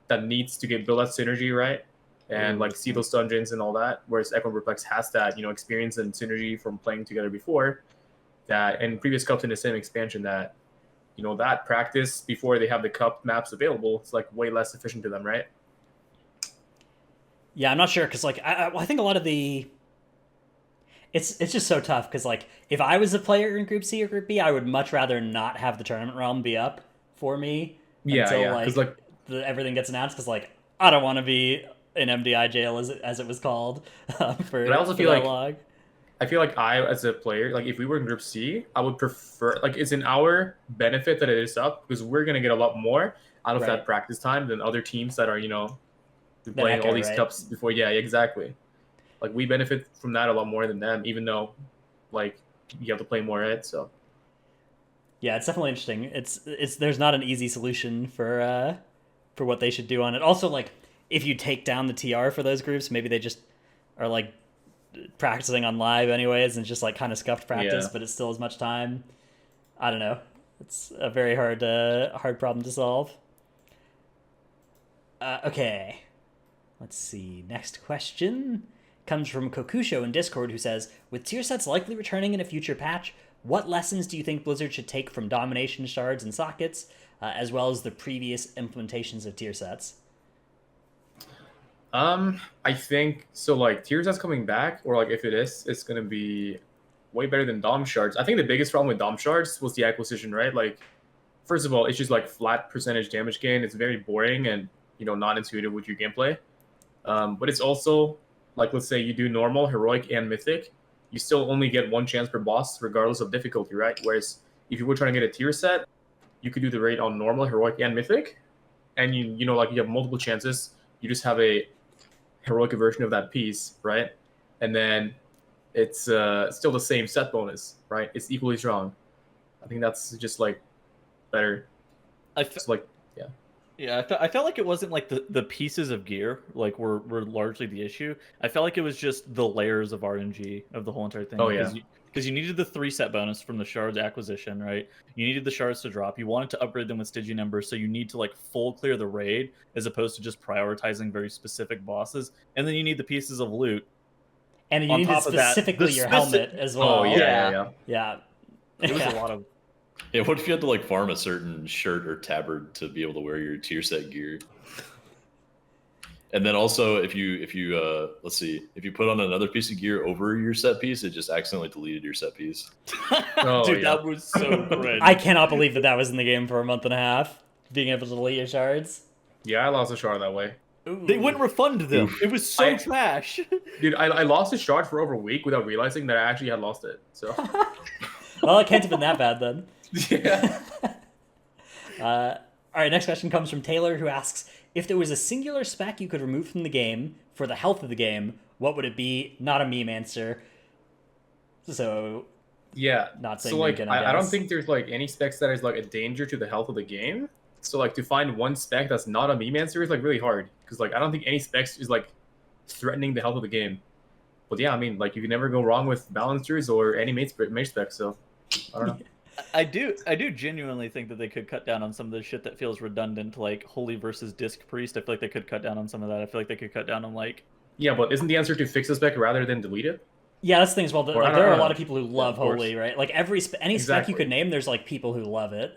that needs to build that synergy, right? And like see those dungeons and all that. Whereas Echo and Perplex has that, experience and synergy from playing together before. That and previous cups in the same expansion that, that practice before they have the cup maps available, it's like way less efficient to them, right?
Yeah, I'm not sure because like I think a lot of the it's just so tough because like if I was a player in Group C or Group B, I would much rather not have the tournament realm be up for me until like everything gets announced because like I don't want to be in MDI jail as it was called for.
But I also feel like
log.
I feel like I, as a player, like if we were in Group C, I would prefer, like it's in our benefit that it is up because we're gonna get a lot more out of
Right.
that practice time than other teams that are,
Then
playing all
Echo,
these
right?
cups before. Yeah, exactly. Like we benefit from that a lot more than them, even though, like, you have to play more, right? So
Yeah, it's definitely interesting. It's there's not an easy solution for what they should do on it. Also, like if you take down the TR for those groups, maybe they just are like practicing on live anyways, and just like kind of scuffed practice,
Yeah.
but it's still as much time. I don't know. It's a very hard problem to solve. Okay, let's see. Next question comes from Kokusho in Discord, who says, "With tier sets likely returning in a future patch, what lessons do you think Blizzard should take from domination shards and sockets, as well as the previous implementations of tier sets?"
I think so. Like tiers that's coming back, or like if it is, it's gonna be way better than Dom shards. I think the biggest problem with Dom shards was the acquisition, right? Like, first of all, it's just like flat percentage damage gain. It's very boring and not intuitive with your gameplay. But it's also like, let's say you do normal, heroic, and mythic, you still only get one chance per boss, regardless of difficulty, right? Whereas if you were trying to get a tier set, you could do the raid on normal, heroic, and mythic, and like you have multiple chances. You just have a heroic version of that piece, right? And then it's still the same set bonus, right? It's equally strong. I think that's just like better.
I
It's like
Yeah, I felt like it wasn't like the pieces of gear like were largely the issue. I felt like it was just the layers of RNG of the whole entire thing.
Oh, yeah.
Because you needed the 3-set bonus from the shards acquisition, right? You needed the shards to drop. You wanted to upgrade them with Stygian numbers, so you need to like full clear the raid as opposed to just prioritizing very specific bosses. And then you need the pieces of loot.
And you
On
needed
top of that,
specifically
the
your
speci-
helmet as well.
Oh yeah,
Yeah.
yeah.
Yeah.
It was
Yeah.
a lot of
Yeah, what if you had to like farm a certain shirt or tabard to be able to wear your tier set gear? And then also, if you let's see, if you put on another piece of gear over your set piece, it just accidentally deleted your set piece.
Oh,
Dude,
yeah.
that was so cringe.
I cannot believe that was in the game for a month and a half. Being able to delete your shards.
Yeah, I lost a shard that way.
They wouldn't refund them. It was so trash.
Dude, I lost a shard for over a week without realizing that I actually had lost it. So
Well, it can't have been that bad then.
yeah.
All right, next question comes from Taylor, who asks, if there was a singular spec you could remove from the game for the health of the game, what would it be? Not a meme answer. So,
Yeah.
not saying
So like
Lincoln,
I don't
guess.
think there's like any specs that is like a danger to the health of the game. So like to find one spec that's not a meme answer is like really hard. Because like I don't think any specs is like threatening the health of the game. But yeah, I mean like you can never go wrong with balancers or any mage specs, so I don't know.
I do genuinely think that they could cut down on some of the shit that feels redundant, like Holy versus Disc Priest. I feel like they could cut down on some of that. I feel like they could cut down on like
Yeah, but isn't the answer to fix the spec rather than delete it?
Yeah, that's the thing as well.
Or I
Like,
don't
there are a
know.
lot of people who love
of course.
Holy, right? Like any spec you
Exactly.
could name, there's like people who love it.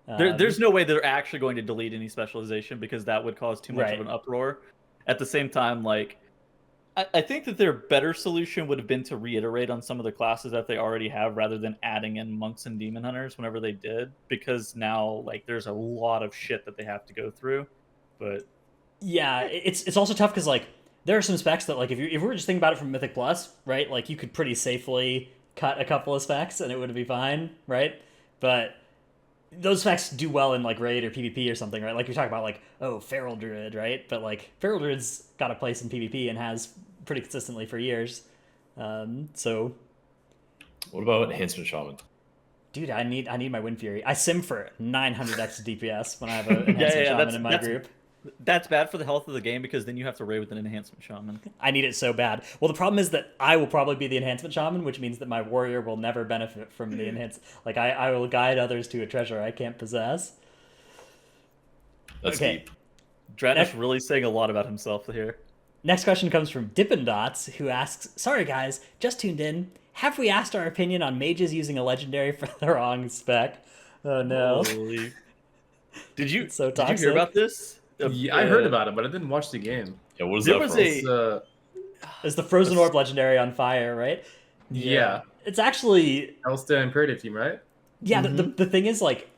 there's no way they're actually going to delete any specialization because that would cause too much
Right.
of an uproar. At the same time, like I think that their better solution would have been to reiterate on some of the classes that they already have rather than adding in monks and demon hunters whenever they did, because now like there's a lot of shit that they have to go through. But
Yeah, it's also tough because like there are some specs that like if we were just thinking about it from Mythic Plus, right? Like you could pretty safely cut a couple of specs and it would be fine, right? But those specs do well in like raid or PvP or something, right? Like you're talking about like, oh, Feral Druid, right? But like Feral Druid's got a place in PvP and has pretty consistently for years. So
What about enhancement shaman?
dude, I need my Wind Fury. I sim for 900 extra DPS when I have an enhancement shaman in my group.
that's bad for the health of the game because then you have to raid with an enhancement shaman.
I need it so bad. Well, the problem is that I will probably be the enhancement shaman, which means that my warrior will never benefit from the enhance. Like I will guide others to a treasure I can't possess.
That's
Okay.
deep.
Dratish really saying a lot about himself here.
Next question comes from Dippin' Dots, who asks, "Sorry guys, just tuned in. Have we asked our opinion on mages using a legendary for the wrong spec?" Oh no.
Holy. Did you
It's so
did you
toxic.
hear about this?
Yeah, I heard about it, but I didn't watch the game.
Yeah, what is
There
that
was
from?
a-
It's,
It's the Frozen Orb legendary on fire, right?
yeah.
It's actually
That was the imperative team, right?
yeah, the thing is, like,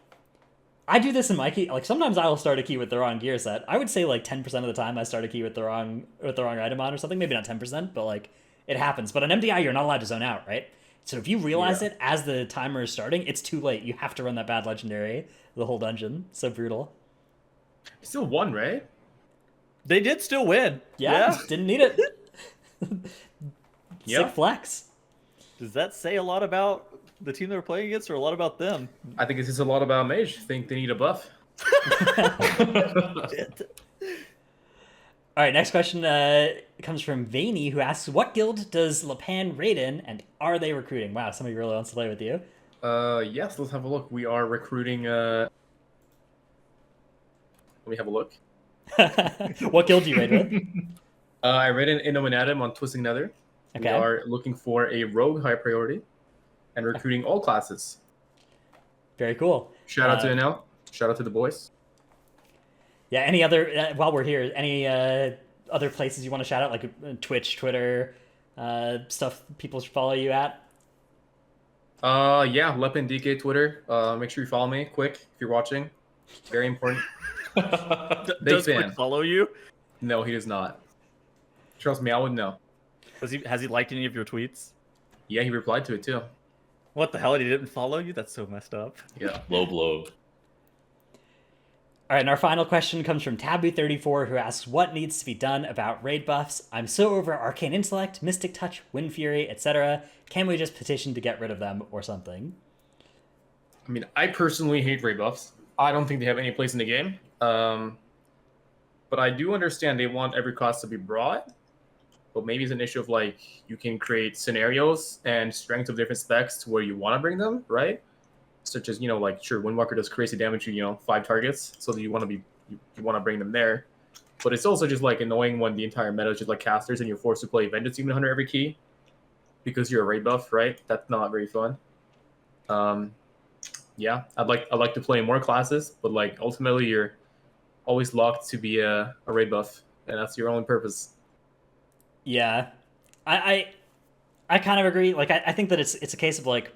I do this in my key. Like, sometimes I will start a key with the wrong gear set. I would say, like, 10% of the time I start a key with the wrong item on or something. Maybe not 10%, but, like, it happens. But on MDI, you're not allowed to zone out, right? So if you realize
Yeah.
it as the timer is starting, it's too late. You have to run that bad legendary the whole dungeon. So brutal.
He still won, right?
They did still win.
Yeah, didn't need it.
Yeah.
Sick flex.
Does that say a lot about the team they were playing against, or a lot about them?
I think this is a lot about Mage. I think they need a buff.
All right, next question comes from Vaney, who asks, what guild does Lepan raid in, and are they recruiting? Wow, somebody really wants to play with you.
Yes, let's have a look. We are recruiting. Let me have a look.
What guild do you raid with?
I read in Innominatum on Twisting Nether.
Okay.
We are looking for a rogue high priority and recruiting all classes.
Very cool.
Shout out to NL. Shout out to the boys.
Yeah, any other, while we're here, any other places you want to shout out, like Twitch, Twitter, stuff people should follow you at?
Yeah, Lepan DK Twitter. Make sure you follow me quick if you're watching. Very important. Big
Does
fan.
Quick follow you?
No, he does not. Trust me, I would know.
Has he liked any of your tweets?
Yeah, he replied to it too.
What the hell? He didn't follow you? That's so messed up.
Yeah.
Low blow.
All right, and our final question comes from Taboo34, who asks, what needs to be done about raid buffs? I'm so over Arcane Intellect, Mystic Touch, Wind Fury, etc. Can we just petition to get rid of them or something?
I mean, I personally hate raid buffs. I don't think they have any place in the game. But I do understand they want every class to be brought. But maybe it's an issue of like you can create scenarios and strengths of different specs to where you want to bring them, right? Such as, like, sure, Windwalker does crazy damage to, 5 targets, so that you want to bring them there. But it's also just like annoying when the entire meta is just like casters and you're forced to play Vengeance Demon Hunter every key because you're a raid buff, right? That's not very fun. Yeah, I'd like to play more classes, but like ultimately you're always locked to be a raid buff, and that's your only purpose.
Yeah, I kind of agree. Like, I think that it's a case of like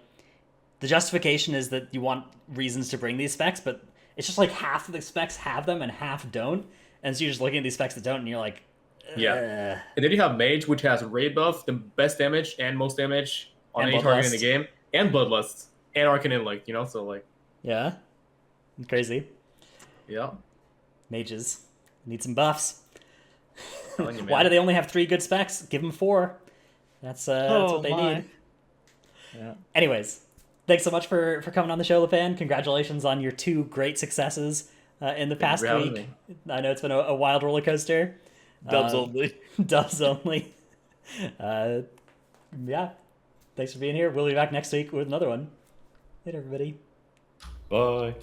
the justification is that you want reasons to bring these specs, but it's just like half of the specs have them and half don't, and so you're just looking at these specs that don't, and you're like,
Yeah. And then you have Mage, which has raid buff, the best damage and most damage on
And
any target in the
Bloodlust.
game, and Bloodlust, and Arcane Intellect, so like,
yeah, crazy.
yeah.
Mages need some buffs.
Telling you, man.
Why do they only have 3 good specs? Give them 4. That's what they need.
Yeah.
Anyways, thanks so much for coming on the show, Lepan. Congratulations on your 2 great successes in the past
for having
week. I know it's been a wild roller coaster.
Dubs only.
Dubs only. Yeah. Thanks for being here. We'll be back next week with another one. Later, everybody.
Bye.